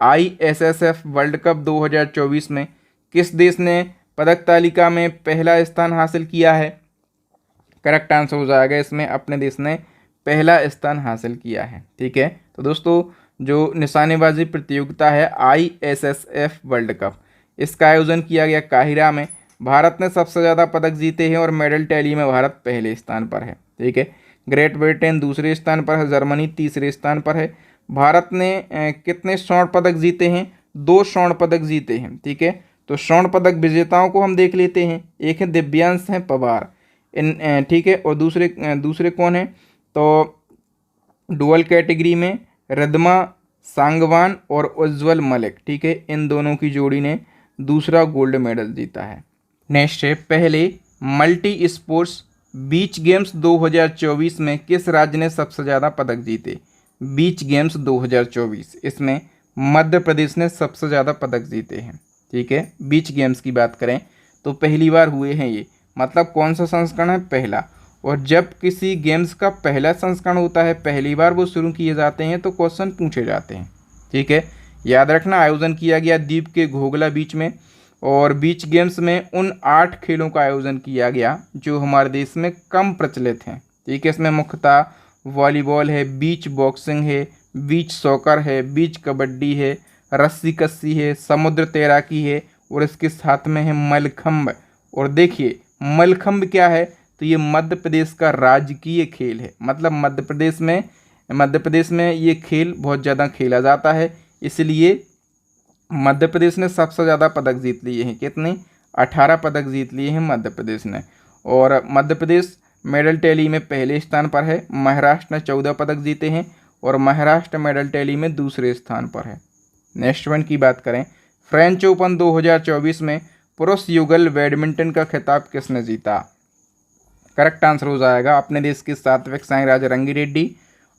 ISSF वर्ल्ड कप 2024 में किस देश ने पदक तालिका में पहला स्थान हासिल किया है? करेक्ट आंसर हो जाएगा, इसमें अपने देश ने पहला स्थान हासिल किया है। ठीक है, तो दोस्तों जो निशानेबाजी प्रतियोगिता है ISSF वर्ल्ड कप, इसका आयोजन किया गया काहिरा में। भारत ने सबसे ज़्यादा पदक जीते हैं और मेडल टैली में भारत पहले स्थान पर है। ठीक है, ग्रेट ब्रिटेन दूसरे स्थान पर है, जर्मनी तीसरे स्थान पर है। भारत ने कितने स्वर्ण पदक जीते हैं? 2 स्वर्ण पदक जीते हैं। ठीक है, तो स्वर्ण पदक विजेताओं को हम देख लेते हैं। एक है दिव्यांश हैं पवार इन, ठीक है, और दूसरे कौन है? तो डुअल कैटेगरी में रिद्धिमा सांगवान और उज्ज्वल मलिक। ठीक है, इन दोनों की जोड़ी ने दूसरा गोल्ड मेडल जीता है। नेक्स्ट है पहले मल्टी स्पोर्ट्स बीच गेम्स 2024 में किस राज्य ने सबसे ज़्यादा पदक जीते? बीच गेम्स 2024 इसमें मध्य प्रदेश ने सबसे ज़्यादा पदक जीते हैं। ठीक है, बीच गेम्स की बात करें तो पहली बार हुए हैं ये, मतलब कौन सा संस्करण है? पहला। और जब किसी गेम्स का पहला संस्करण होता है, पहली बार वो शुरू किए जाते हैं, तो क्वेश्चन पूछे जाते हैं। ठीक है, याद रखना आयोजन किया गया द्वीप के घोघला बीच में। और बीच गेम्स में उन 8 खेलों का आयोजन किया गया जो हमारे देश में कम प्रचलित हैं। ठीक है, इसमें मुख्यतः वॉलीबॉल है, बीच बॉक्सिंग है, बीच सॉकर है, बीच कबड्डी है, रस्सी कस्सी है, समुद्र तैराकी है, और इसके साथ में है मलखंब। और देखिए मलखंब क्या है? तो ये मध्य प्रदेश का राजकीय खेल है, मतलब मध्य प्रदेश में ये खेल बहुत ज़्यादा खेला जाता है, इसलिए मध्य प्रदेश ने सबसे ज़्यादा पदक जीत लिए हैं। कितने? 18 पदक जीत लिए हैं मध्य प्रदेश ने। और मध्य प्रदेश मेडल टैली में पहले स्थान पर है। महाराष्ट्र ने 14 पदक जीते हैं और महाराष्ट्र मेडल टैली में दूसरे स्थान पर है। नेक्स्ट वन की बात करें, फ्रेंच ओपन 2024 में पुरुष युगल बैडमिंटन का खिताब किसने जीता? करेक्ट आंसर हो जाएगा अपने देश के सात्विक साईराज रंगीरेड्डी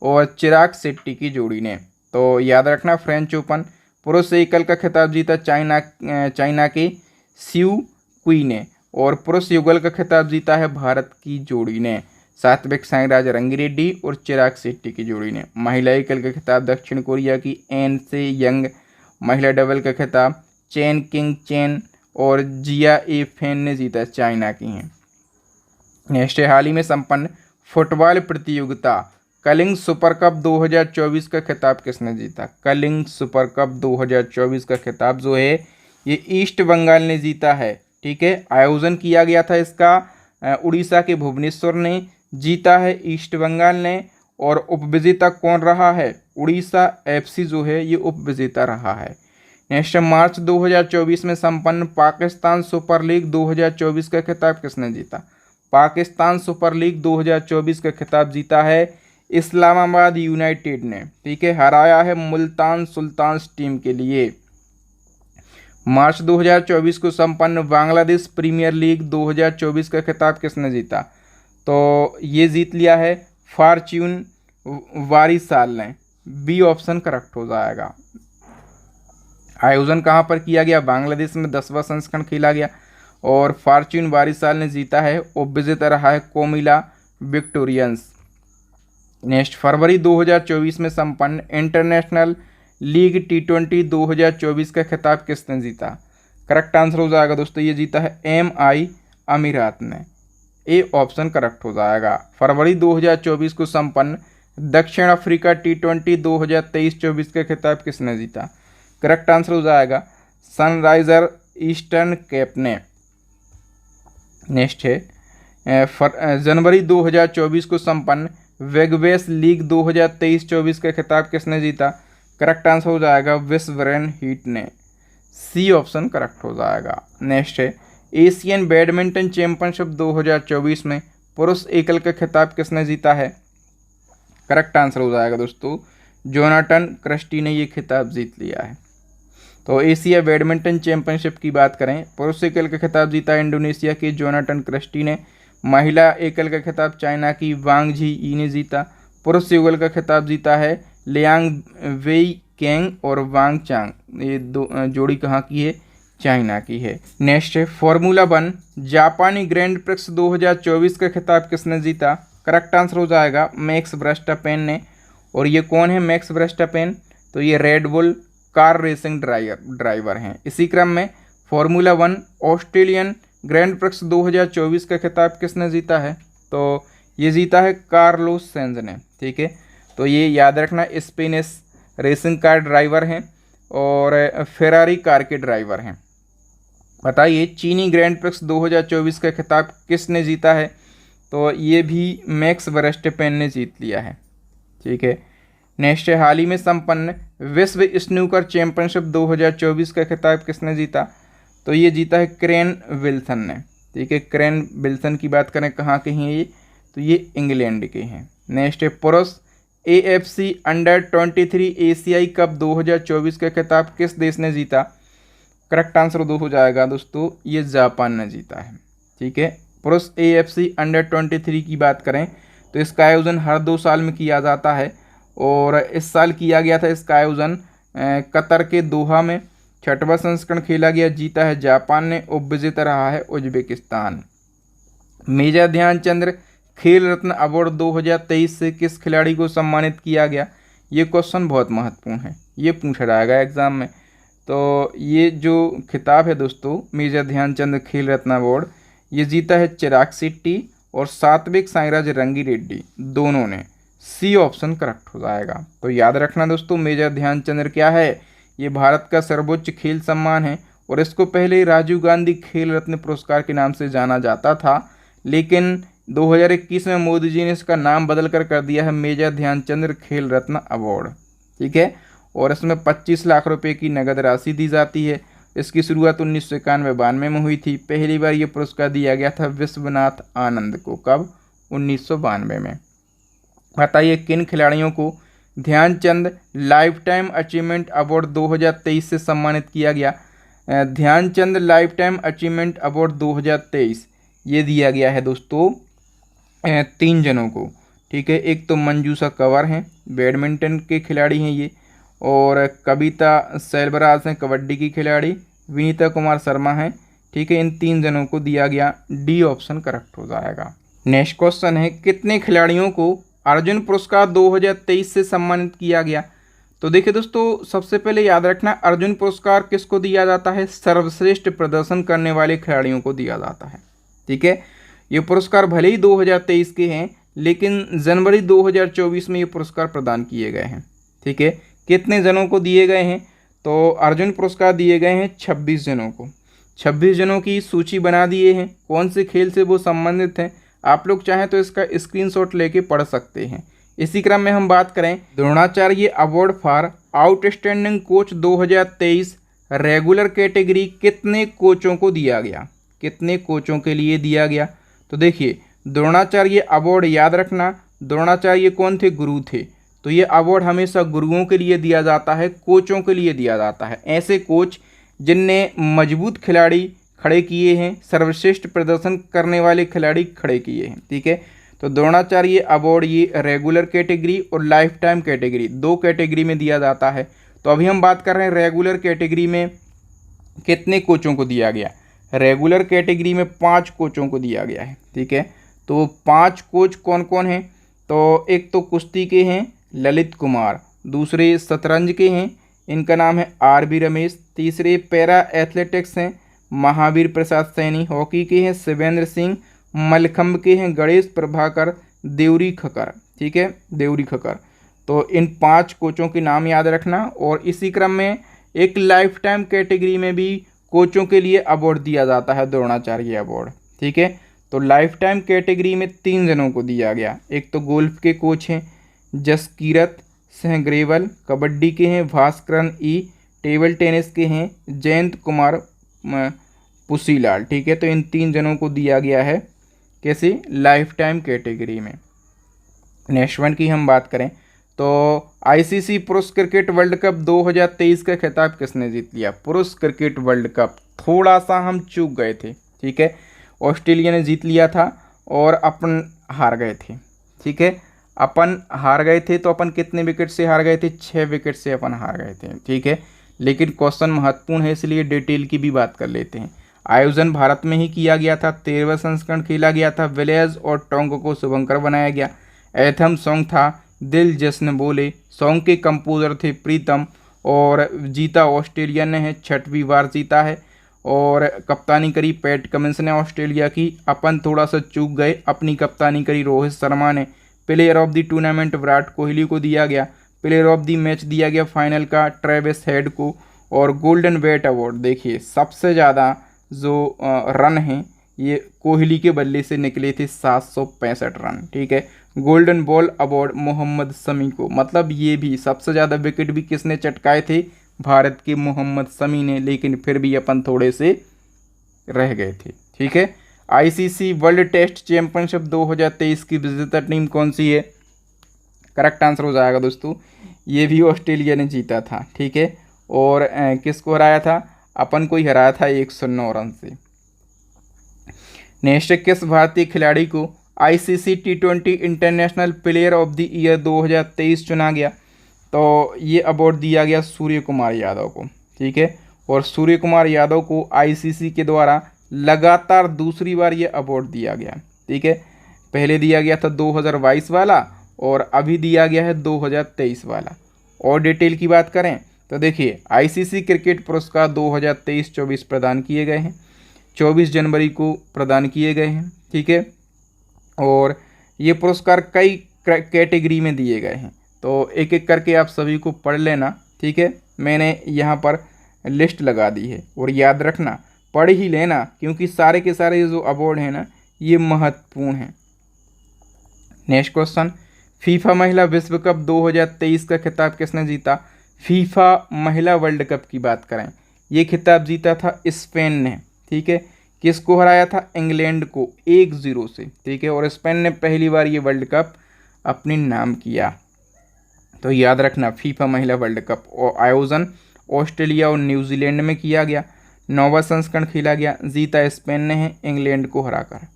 और चिराग शेट्टी की जोड़ी ने। तो याद रखना फ्रेंच ओपन पुरुष एकल का खिताब जीता चाइना के सिउ कुई ने, और पुरुष युगल का खिताब जीता है भारत की जोड़ी ने, सात्विक साईराज रंगीरेड्डी और चिराग शेट्टी की जोड़ी ने। महिला एकल का खिताब दक्षिण कोरिया की एन से यंग, महिला डबल का खिताब चेन किंग चेन और जिया ए फेन ने जीता, चाइना की हैं। नेक्स्ट है हाल ही में संपन्न फुटबॉल प्रतियोगिता कलिंग सुपर कप 2024 का खिताब किसने जीता? कलिंग सुपर कप 2024 का खिताब जो है ये ईस्ट बंगाल ने जीता है। ठीक है, आयोजन किया गया था इसका उड़ीसा के भुवनेश्वर ने, जीता है ईस्ट बंगाल ने। और उपविजेता कौन रहा है? उड़ीसा FC जो है ये उपविजेता रहा है। नेक्स्ट मार्च 2024 में संपन्न पाकिस्तान सुपर लीग 2024 का खिताब किसने जीता? पाकिस्तान सुपर लीग 2024 का खिताब जीता है इस्लामाबाद यूनाइटेड ने, ठीक है, हराया है मुल्तान सुल्तान्स टीम के लिए। मार्च 2024 को संपन्न बांग्लादेश प्रीमियर लीग 2024 का खिताब किसने जीता? तो ये जीत लिया है फॉर्च्यून वारीसाल ने। बी ऑप्शन करेक्ट हो जाएगा। आयोजन कहाँ पर किया गया? बांग्लादेश में 10वां संस्करण खेला गया और फॉर्च्यून वारीसाल ने जीता है। उपविजेता रहा है कोमिला विक्टोरियंस। नेक्स्ट, फरवरी 2024 में संपन्न इंटरनेशनल लीग T20 2024 का खिताब किसने जीता? करेक्ट आंसर हो जाएगा दोस्तों, ये जीता है MI अमीरात ने। ए ऑप्शन करेक्ट हो जाएगा। फरवरी 2024 को संपन्न दक्षिण अफ्रीका T20 2023-24 का खिताब किसने जीता? करेक्ट आंसर हो जाएगा सनराइजर ईस्टर्न केप ने। नेक्स्ट है जनवरी 2024 को संपन्न वेगवेस लीग 2023-24 का खिताब किसने जीता? करेक्ट आंसर हो जाएगा विस्वरेन हीट ने। सी ऑप्शन करेक्ट हो जाएगा। नेक्स्ट है एशियन बैडमिंटन चैंपियनशिप 2024 में पुरुष एकल का खिताब किसने जीता है? करेक्ट आंसर हो जाएगा दोस्तों जोनाथन क्रिस्टी ने ये खिताब जीत लिया है। तो एशिया बैडमिंटन चैंपियनशिप की बात करें, पुरुष एकल का खिताब जीता इंडोनेशिया के जोनाथन क्रिस्टी ने। महिला एकल का खिताब चाइना की वांग झी ई ने जीता। पुरुष युगल का खिताब जीता है लियांग वेई केंग और वांग चांग। ये दो जोड़ी कहाँ की है? चाइना की है। नेक्स्ट है फॉर्मूला 1 जापानी ग्रैंड प्रिक्स 2024 का खिताब किसने जीता? करेक्ट आंसर हो जाएगा मैक्स वर्स्टापेन ने। और ये कौन है मैक्स वर्स्टापेन? तो ये रेडबुल कार रेसिंग ड्राइवर हैं। इसी क्रम में फॉर्मूला 1 ऑस्ट्रेलियन ग्रैंड प्रिक्स 2024 का खिताब किसने जीता है? तो ये जीता है कार्लोस सेंज ने, ठीक है। तो ये याद रखना स्पेनिश रेसिंग कार ड्राइवर हैं और फेरारी कार के ड्राइवर हैं। बताइए चीनी ग्रैंड प्रिक्स 2024 का खिताब किसने जीता है? तो ये भी मैक्स वर्स्टापेन ने जीत लिया है, ठीक है। नेक्स्ट है हाल ही में संपन्न विश्व स्नूकर चैंपियनशिप 2024 का खिताब किसने जीता? तो ये जीता है क्रेन विल्सन ने, ठीक है। क्रेन विल्सन की बात करें कहाँ के हैं ये? तो ये इंग्लैंड के हैं। नेक्स्ट है पुरुष AFC अंडर-23 एशियाई कप 2024 का खिताब किस देश ने जीता? करेक्ट आंसर हो जाएगा दोस्तों ये जापान ने जीता है, ठीक है। पुरुष AFC अंडर-23 की बात करें तो इसका आयोजन हर 2 साल में किया जाता है और इस साल किया गया था इसका आयोजन कतर के दोहा में। 6वां संस्करण खेला गया, जीता है जापान ने। उपविजेता रहा है उज्बेकिस्तान। मेजर ध्यानचंद खेल रत्न अवार्ड 2023 से किस खिलाड़ी को सम्मानित किया गया? ये क्वेश्चन बहुत महत्वपूर्ण है, ये पूछा जाएगा एग्जाम में। तो ये जो खिताब है दोस्तों मेजर ध्यानचंद खेल रत्न अवार्ड, ये जीता है चिराग शेट्टी और सात्विक साईराज रंगी रेड्डी दोनों ने। सी ऑप्शन करेक्ट हो जाएगा। तो याद रखना दोस्तों मेजर ध्यानचंद क्या है? ये भारत का सर्वोच्च खेल सम्मान है और इसको पहले राजीव गांधी खेल रत्न पुरस्कार के नाम से जाना जाता था, लेकिन 2021 में मोदी जी ने इसका नाम बदल कर दिया है मेजर ध्यानचंद खेल रत्न अवार्ड, ठीक है। और इसमें 25 लाख रुपए की नगद राशि दी जाती है। इसकी शुरुआत 1991-92 में हुई थी। पहली बार ये पुरस्कार दिया गया था विश्वनाथ आनंद को। कब? 1992 में। बताइए किन खिलाड़ियों को Dhyan Chand lifetime achievement award 2023 से सम्मानित किया गया? Dhyan Chand lifetime achievement award 2023 ये दिया गया है दोस्तों 3 जनों को, ठीक है। एक तो मंजूषा कंवर हैं, बैडमिंटन के खिलाड़ी हैं ये, और कविता सेल्वराज हैं, कबड्डी की खिलाड़ी, विनीता कुमार शर्मा हैं, ठीक है। इन 3 जनों को दिया गया। डी ऑप्शन करेक्ट हो जाएगा। नेक्स्ट क्वेश्चन है कितने खिलाड़ियों को अर्जुन पुरस्कार 2023 से सम्मानित किया गया? तो देखिए दोस्तों सबसे पहले याद रखना अर्जुन पुरस्कार किसको दिया जाता है? सर्वश्रेष्ठ प्रदर्शन करने वाले खिलाड़ियों को दिया जाता है, ठीक है। ये पुरस्कार भले ही 2023 के हैं लेकिन जनवरी 2024 में ये पुरस्कार प्रदान किए गए हैं, ठीक है। कितने जनों को दिए गए हैं? तो अर्जुन पुरस्कार दिए गए हैं 26 जनों को। 26 जनों की सूची बना दिए हैं, कौन से खेल से वो संबंधित हैं। आप लोग चाहें तो इसका स्क्रीनशॉट लेके पढ़ सकते हैं। इसी क्रम में हम बात करें Dronacharya award for outstanding coach 2023 regular category कितने कोचों को दिया गया? कितने कोचों के लिए दिया गया? तो देखिए द्रोणाचार्य अवार्ड याद रखना, द्रोणाचार्य कौन थे? गुरु थे। तो ये अवार्ड हमेशा गुरुओं के लिए दिया जाता है, कोचों के लिए दिया जाता है, ऐसे कोच जिनने मजबूत खिलाड़ी खड़े किए हैं, सर्वश्रेष्ठ प्रदर्शन करने वाले खिलाड़ी खड़े किए हैं। ठीक है, तो द्रोणाचार्य अवार्ड ये रेगुलर कैटेगरी और लाइफ टाइम कैटेगरी 2 कैटेगरी में दिया जाता है। तो अभी हम बात कर रहे हैं रेगुलर कैटेगरी में कितने कोचों को दिया गया। रेगुलर कैटेगरी में 5 कोचों को दिया गया है। ठीक है, तो 5 कोच कौन कौन हैं? तो एक तो कुश्ती के हैं ललित कुमार, दूसरे शतरंज के हैं, इनका नाम है आर.बी. रमेश, तीसरे पैरा एथलेटिक्स हैं महावीर प्रसाद सैनी, हॉकी के हैं शिवेंद्र सिंह, मलखंब के हैं गणेश प्रभाकर, देवरी खकर। ठीक है, देवरी खकर। तो इन 5 कोचों के नाम याद रखना। और इसी क्रम में एक लाइफ टाइम कैटेगरी में भी कोचों के लिए अवार्ड दिया जाता है, द्रोणाचार्य अवार्ड। ठीक है, तो लाइफ टाइम कैटेगरी में 3 जनों को दिया गया। एक तो गोल्फ के कोच हैं जसकीरत सिंह ग्रेवल, कबड्डी के हैं भास्करन ई, टेबल टेनिस के हैं जयंत कुमार पुसीलाल। ठीक है, तो इन 3 जनों को दिया गया है कैसे? लाइफ टाइम कैटेगरी में। नेक्स्ट वन की हम बात करें तो आईसीसी पुरुष क्रिकेट वर्ल्ड कप 2023 का खिताब किसने जीत लिया? पुरुष क्रिकेट वर्ल्ड कप थोड़ा सा हम चूक गए थे। ठीक है, ऑस्ट्रेलिया ने जीत लिया था और अपन हार गए थे। ठीक है, अपन हार गए थे, तो अपन कितने विकेट से हार गए थे? 6 विकेट से अपन हार गए थे। ठीक है, लेकिन क्वेश्चन महत्वपूर्ण है इसलिए डिटेल की भी बात कर लेते हैं। आयोजन भारत में ही किया गया था, 13वां संस्करण खेला गया था, विलेज और टोंग को शुभंकर बनाया गया। एथम सॉन्ग था दिल जश्न बोले, सॉन्ग के कंपोजर थे प्रीतम, और जीता ऑस्ट्रेलिया ने है, 6वीं बार जीता है, और कप्तानी करी पैट कमिंस ने ऑस्ट्रेलिया की। अपन थोड़ा सा चूक गए, अपनी कप्तानी करी रोहित शर्मा ने। Player of the tournament Virat Kohli को दिया गया। प्लेयर ऑफ द मैच दिया गया फाइनल का ट्रेविस हेड को। और गोल्डन बैट अवार्ड देखिए सबसे ज़्यादा जो रन हैं ये कोहली के बल्ले से निकले थे 765 रन। ठीक है, golden ball award Mohammed Shami को, मतलब ये भी सबसे ज़्यादा विकेट भी किसने चटकाए थे? भारत के मोहम्मद शमी ने, लेकिन फिर भी अपन थोड़े से रह गए थे। ठीक है, आईसीसी वर्ल्ड टेस्ट चैंपियनशिप 2023 की विजेता टीम कौन सी है? करेक्ट आंसर हो जाएगा दोस्तों, ये भी ऑस्ट्रेलिया ने जीता था। ठीक है, और किसको हराया था? अपन को ही हराया था 109 रन से। नेक्स्ट, किस भारतीय खिलाड़ी को ICC T20 international player of the year 2023 चुना गया? तो ये अवार्ड दिया गया सूर्य कुमार यादव को। ठीक है, और सूर्य कुमार यादव को आईसीसी के द्वारा लगातार दूसरी बार ये अवार्ड दिया गया। ठीक है, पहले दिया गया था 2022 वाला और अभी दिया गया है 2023 वाला। और डिटेल की बात करें तो देखिए आईसीसी क्रिकेट पुरस्कार 2023-24 प्रदान किए गए हैं, 24 जनवरी को प्रदान किए गए हैं। ठीक है, और ये पुरस्कार कई कैटेगरी में दिए गए हैं, तो एक एक करके आप सभी को पढ़ लेना। ठीक है, मैंने यहाँ पर लिस्ट लगा दी है और याद रखना, पढ़ ही लेना, क्योंकि सारे के सारे जो अवार्ड हैं ना ये महत्वपूर्ण हैं। नेक्स्ट क्वेश्चन, फीफा महिला विश्व कप 2023 का खिताब किसने जीता? फीफा महिला वर्ल्ड कप की बात करें, ये खिताब जीता था स्पेन ने। ठीक है, किसको हराया था? इंग्लैंड को 1-0 से। ठीक है, और स्पेन ने पहली बार ये वर्ल्ड कप अपने नाम किया। तो याद रखना, फीफा महिला वर्ल्ड कप और आयोजन ऑस्ट्रेलिया और न्यूजीलैंड में किया गया, 9वां संस्करण खेला गया, जीता स्पेन ने है इंग्लैंड को हराकर।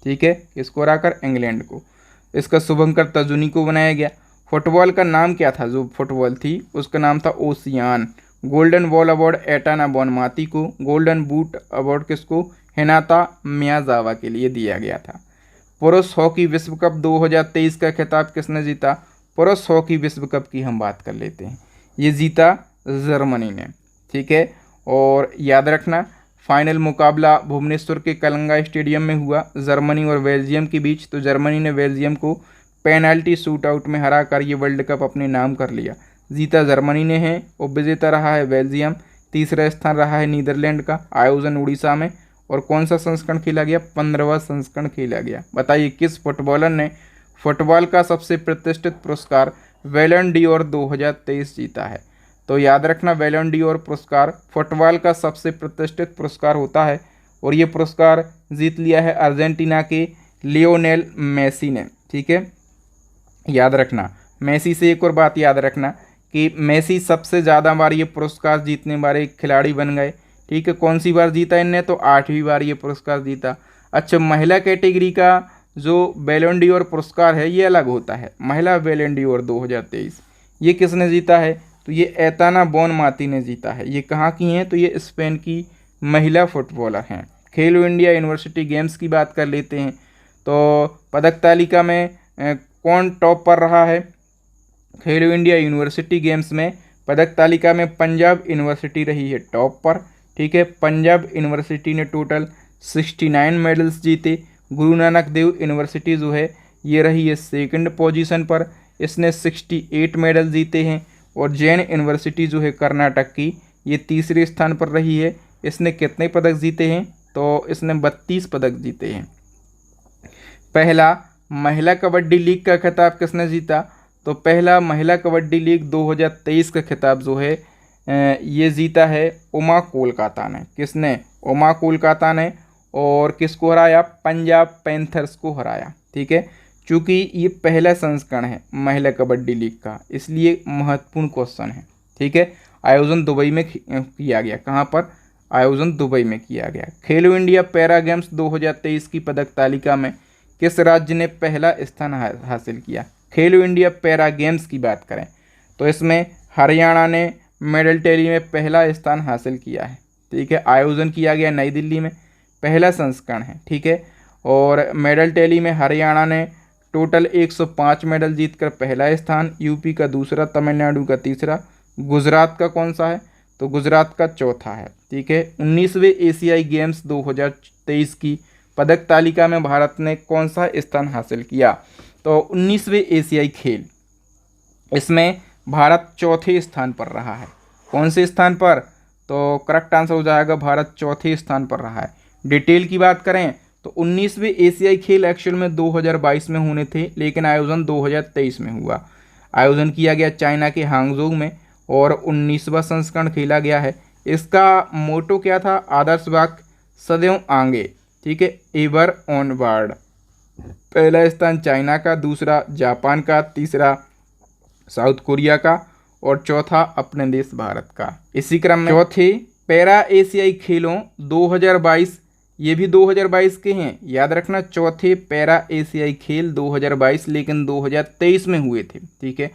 ठीक है, किसको हराकर? इंग्लैंड को। इसका शुभंकर तजुनी को बनाया गया। फुटबॉल का नाम क्या था? जो फुटबॉल थी उसका नाम था ओशियान। Golden ball award Aitana Bonmati को। गोल्डन बूट अवार्ड किसको? हिनाता मियाजावा के लिए दिया गया था। पुरुष हॉकी विश्व कप 2023 का खिताब किसने जीता? पुरुष हॉकी विश्व कप की हम बात कर लेते हैं, ये जीता जर्मनी ने। ठीक है, और याद रखना फाइनल मुकाबला भुवनेश्वर के कलंगा स्टेडियम में हुआ जर्मनी और बेल्जियम के बीच। तो जर्मनी ने बेल्जियम को पेनल्टी शूट आउट में हराकर ये वर्ल्ड कप अपने नाम कर लिया। जीता जर्मनी ने है और विजेता रहा है बेल्जियम। तीसरा स्थान रहा है नीदरलैंड का। आयोजन उड़ीसा में। और कौन सा संस्करण खेला गया? 15वां संस्करण खेला गया। बताइए किस फुटबॉलर ने फुटबॉल का सबसे प्रतिष्ठित पुरस्कार बैलन डी'ओर 2023 जीता है? तो याद रखना, बैलन डी'ओर पुरस्कार फुटबॉल का सबसे प्रतिष्ठित पुरस्कार होता है और ये पुरस्कार जीत लिया है अर्जेंटीना के लियोनेल मेसी ने। ठीक है, याद रखना मेसी से एक और बात याद रखना कि मेसी सबसे ज़्यादा बार ये पुरस्कार जीतने वाले खिलाड़ी बन गए। ठीक है, कौन सी बार जीता इनने, तो 8वीं बार ये पुरस्कार जीता। अच्छा, महिला कैटेगरी का जो बैलन डोर पुरस्कार है ये अलग होता है। महिला बैलन डोर 2023 ये किसने जीता है, तो ये एताना बोनमाती ने जीता है। ये कहाँ की हैं, तो ये स्पेन की महिला फुटबॉलर हैं। खेलो इंडिया यूनिवर्सिटी गेम्स की बात कर लेते हैं, तो पदक तालिका में कौन टॉप पर रहा है। खेलो इंडिया यूनिवर्सिटी गेम्स में पदक तालिका में पंजाब यूनिवर्सिटी रही है टॉप पर। ठीक है, पंजाब यूनिवर्सिटी ने टोटल 69 मेडल्स जीते। गुरु नानक देव यूनिवर्सिटी जो है ये रही है सेकंड पोजीशन पर, इसने 68 मेडल जीते हैं। और जैन यूनिवर्सिटी जो है कर्नाटक की ये तीसरे स्थान पर रही है, इसने कितने पदक जीते हैं, तो इसने 32 पदक जीते हैं। पहला महिला कबड्डी लीग का खिताब किसने जीता, तो पहला महिला कबड्डी लीग 2023 का खिताब जो है ये जीता है उमा कोलकाता ने। किसने, उमा कोलकाता ने। और किसको हराया, पंजाब पैंथर्स को हराया। ठीक है, चूँकि ये पहला संस्करण है महिला कबड्डी लीग का, इसलिए महत्वपूर्ण क्वेश्चन है। ठीक है, आयोजन दुबई में किया गया। कहाँ पर, आयोजन दुबई में किया गया। खेलो इंडिया पैरा गेम्स 2023 की पदक तालिका में किस राज्य ने पहला स्थान हासिल किया। खेलो इंडिया पैरा गेम्स की बात करें तो इसमें हरियाणा ने मेडल टैली में पहला स्थान हासिल किया है। ठीक है, आयोजन किया गया नई दिल्ली में, पहला संस्करण है। ठीक है, और मेडल टैली में हरियाणा ने टोटल 105 मेडल जीतकर पहला स्थान, यूपी का दूसरा, तमिलनाडु का तीसरा, गुजरात का कौन सा है, तो गुजरात का चौथा है। ठीक है, 19वें एशियाई गेम्स 2023 की पदक तालिका में भारत ने कौन सा स्थान हासिल किया, तो 19वें एशियाई खेल, इसमें भारत चौथे स्थान पर रहा है। कौन से स्थान पर, तो करेक्ट आंसर हो जाएगा भारत चौथे स्थान पर रहा है। डिटेल की बात करें तो 19वें एशियाई खेल एक्चुअल में 2022 में होने थे, लेकिन आयोजन 2023 में हुआ। आयोजन किया गया चाइना के हांगझोउ में और 19वां संस्करण खेला गया है। इसका मोटो क्या था, आदर्श वाक्य सदैव आगे। ठीक है, एवर ऑनवर्ड। पहला स्थान चाइना का, दूसरा जापान का, तीसरा साउथ कोरिया का और चौथा अपने देश भारत का। इसी क्रम में चौथे पैरा एशियाई खेलों 2022, ये भी 2022 के हैं, याद रखना। चौथे पैरा एशियाई खेल 2022 लेकिन 2023 में हुए थे। ठीक है,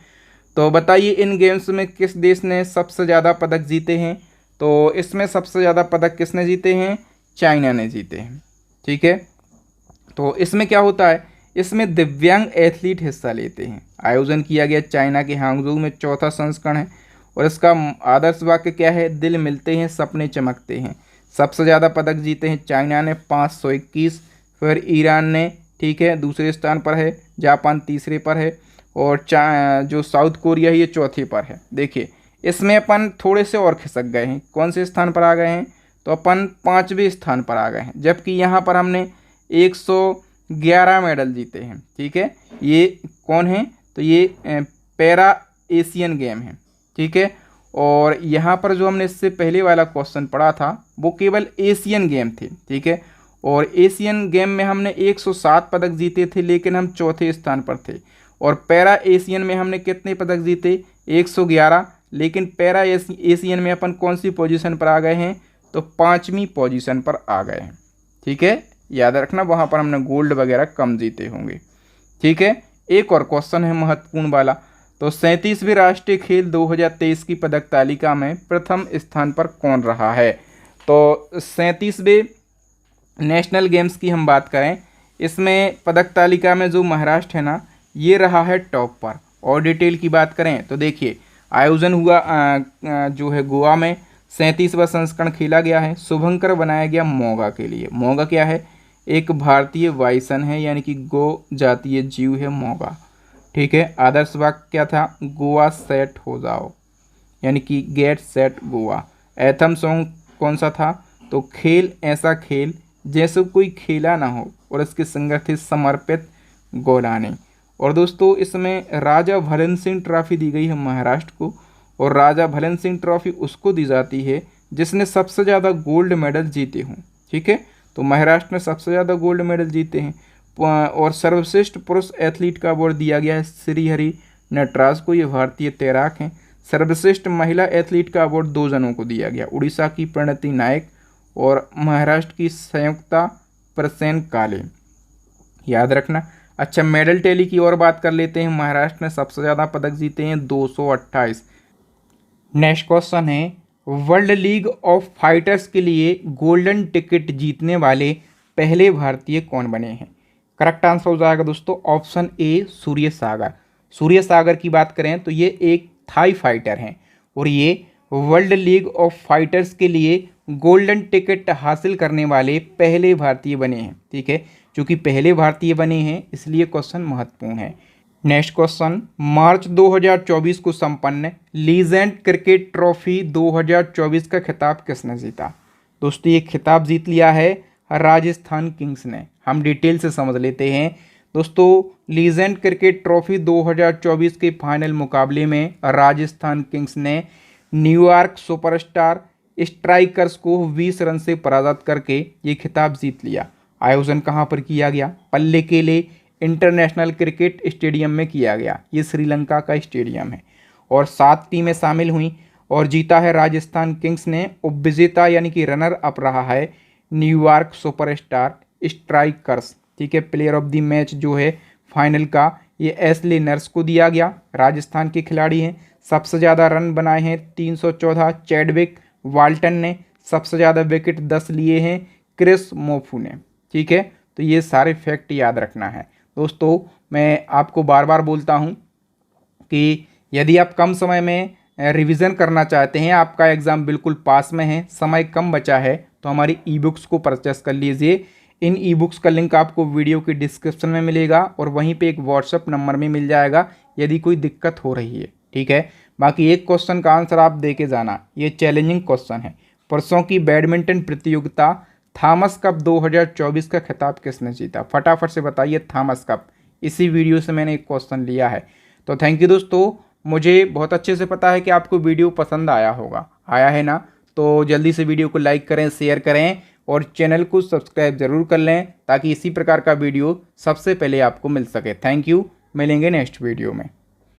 तो बताइए इन गेम्स में किस देश ने सबसे ज़्यादा पदक जीते हैं, तो इसमें सबसे ज़्यादा पदक किसने जीते हैं, चाइना ने जीते हैं। ठीक है, तो इसमें क्या होता है, इसमें दिव्यांग एथलीट हिस्सा लेते हैं। आयोजन किया गया चाइना के हांगझोउ में, चौथा संस्करण है और इसका आदर्श वाक्य क्या है, दिल मिलते हैं सपने चमकते हैं। सबसे ज़्यादा पदक जीते हैं चाइना ने 521, फिर ईरान ने, ठीक है, दूसरे स्थान पर है, जापान तीसरे पर है और जो साउथ कोरिया है ये चौथे पर है। देखिए इसमें अपन थोड़े से और खिसक गए हैं, कौन से स्थान पर आ गए हैं, तो अपन 5वें स्थान पर आ गए हैं, जबकि यहाँ पर हमने 111 मेडल जीते हैं। ठीक है, ये कौन है, तो ये पैरा एशियन गेम है। ठीक है, और यहाँ पर जो हमने इससे पहले वाला क्वेश्चन पढ़ा था वो केवल एशियन गेम थे। ठीक है, और एशियन गेम में हमने 107 पदक जीते थे लेकिन हम चौथे स्थान पर थे। और पैरा एशियन में हमने कितने पदक जीते, 111, लेकिन पैरा एशियन में अपन कौन सी पोजीशन पर आ गए हैं, तो 5वीं पोजीशन पर आ गए हैं। ठीक है, याद रखना वहाँ पर हमने गोल्ड वगैरह कम जीते होंगे। ठीक है, एक और क्वेश्चन है महत्वपूर्ण वाला, तो 37वें राष्ट्रीय खेल 2023 की पदक तालिका में प्रथम स्थान पर कौन रहा है। तो 37वें नेशनल गेम्स की हम बात करें, इसमें पदक तालिका में जो महाराष्ट्र है ना ये रहा है टॉप पर। और डिटेल की बात करें तो देखिए आयोजन हुआ जो है गोवा में, 37वां संस्करण खेला गया है। शुभंकर बनाया गया मोगा के लिए। मोगा क्या है, एक भारतीय वायुसेना है, यानी कि गो जातीय जीव है मोगा। ठीक है, आदर्श वाक्य क्या था, गोवा सेट हो जाओ, यानी कि गेट सेट गोवा। एथम सॉन्ग कौन सा था, तो खेल ऐसा खेल जैसे कोई खेला ना हो, और इसके सिंगर थे समर्पित गोलानी। और दोस्तों इसमें राजा भलन सिंह ट्रॉफी दी गई है महाराष्ट्र को, और राजा भलन सिंह ट्रॉफी उसको दी जाती है जिसने सबसे ज़्यादा गोल्ड मेडल जीते हों। ठीक है, तो महाराष्ट्र ने सबसे ज़्यादा गोल्ड मेडल जीते हैं। और सर्वश्रेष्ठ पुरुष एथलीट का अवार्ड दिया गया है श्रीहरि नटराज को, ये भारतीय तैराक हैं। सर्वश्रेष्ठ महिला एथलीट का अवार्ड 2 जनों को दिया गया, उड़ीसा की प्रणति नायक और महाराष्ट्र की संयुक्ता प्रसेन काले, याद रखना। अच्छा, मेडल टैली की और बात कर लेते हैं। महाराष्ट्र ने सबसे ज़्यादा पदक जीते हैं 228। नेक्स्ट क्वेश्चन है, वर्ल्ड लीग ऑफ फाइटर्स के लिए गोल्डन टिकट जीतने वाले पहले भारतीय कौन बने हैं? करेक्ट आंसर हो जाएगा दोस्तों ऑप्शन ए सूर्य सागर। सूर्य सागर की बात करें तो ये एक थाई फाइटर हैं और ये वर्ल्ड लीग ऑफ फाइटर्स के लिए गोल्डन टिकट हासिल करने वाले पहले भारतीय बने हैं। ठीक है, क्योंकि पहले भारतीय बने हैं इसलिए क्वेश्चन महत्वपूर्ण है। नेक्स्ट क्वेश्चन, मार्च 2024 को संपन्न लीजेंड क्रिकेट ट्रॉफी 2024 का खिताब किसने जीता? दोस्तों ये खिताब जीत लिया है राजस्थान किंग्स ने। हम डिटेल से समझ लेते हैं। दोस्तों लीजेंड क्रिकेट ट्रॉफी 2024 के फाइनल मुकाबले में राजस्थान किंग्स ने न्यूयॉर्क सुपरस्टार स्ट्राइकर्स को 20 रन से पराजित करके ये खिताब जीत लिया। आयोजन कहाँ पर किया गया? पल्लेकेले इंटरनेशनल क्रिकेट स्टेडियम में किया गया। ये श्रीलंका का स्टेडियम है और 7 टीमें शामिल हुई और जीता है राजस्थान किंग्स ने। उपविजेता यानी कि रनर अप रहा है न्यूयॉर्क सुपरस्टार स्ट्राइकर्स। ठीक है, प्लेयर ऑफ द मैच जो है फाइनल का ये एशले नर्स को दिया गया। राजस्थान के खिलाड़ी हैं। सबसे ज़्यादा रन बनाए हैं 314 चैडविक वाल्टन ने। सबसे ज़्यादा विकेट 10 लिए हैं क्रिस मोफू ने। ठीक है, तो ये सारे फैक्ट याद रखना है। दोस्तों मैं आपको बार बार बोलता हूँ कि यदि आप कम समय में रिवीजन करना चाहते हैं, आपका एग्ज़ाम बिल्कुल पास में है, समय कम बचा है, तो हमारी ई बुक्स को परचेस कर लीजिए। इन ई बुक्स का लिंक आपको वीडियो की डिस्क्रिप्शन में मिलेगा और वहीं पे एक व्हाट्सएप नंबर में मिल जाएगा यदि कोई दिक्कत हो रही है। ठीक है, बाकी एक क्वेश्चन का आंसर आप दे के जाना, ये चैलेंजिंग क्वेश्चन है। पुरुषों की बैडमिंटन प्रतियोगिता थॉमस कप 2024 का खिताब किसने जीता? फटाफट से बताइए थॉमस कप। इसी वीडियो से मैंने एक क्वेश्चन लिया है। तो थैंक यू दोस्तों, मुझे बहुत अच्छे से पता है कि आपको वीडियो पसंद आया होगा, आया है ना? तो जल्दी से वीडियो को लाइक करें, शेयर करें और चैनल को सब्सक्राइब ज़रूर कर लें ताकि इसी प्रकार का वीडियो सबसे पहले आपको मिल सके। थैंक यू, मिलेंगे नेक्स्ट वीडियो में।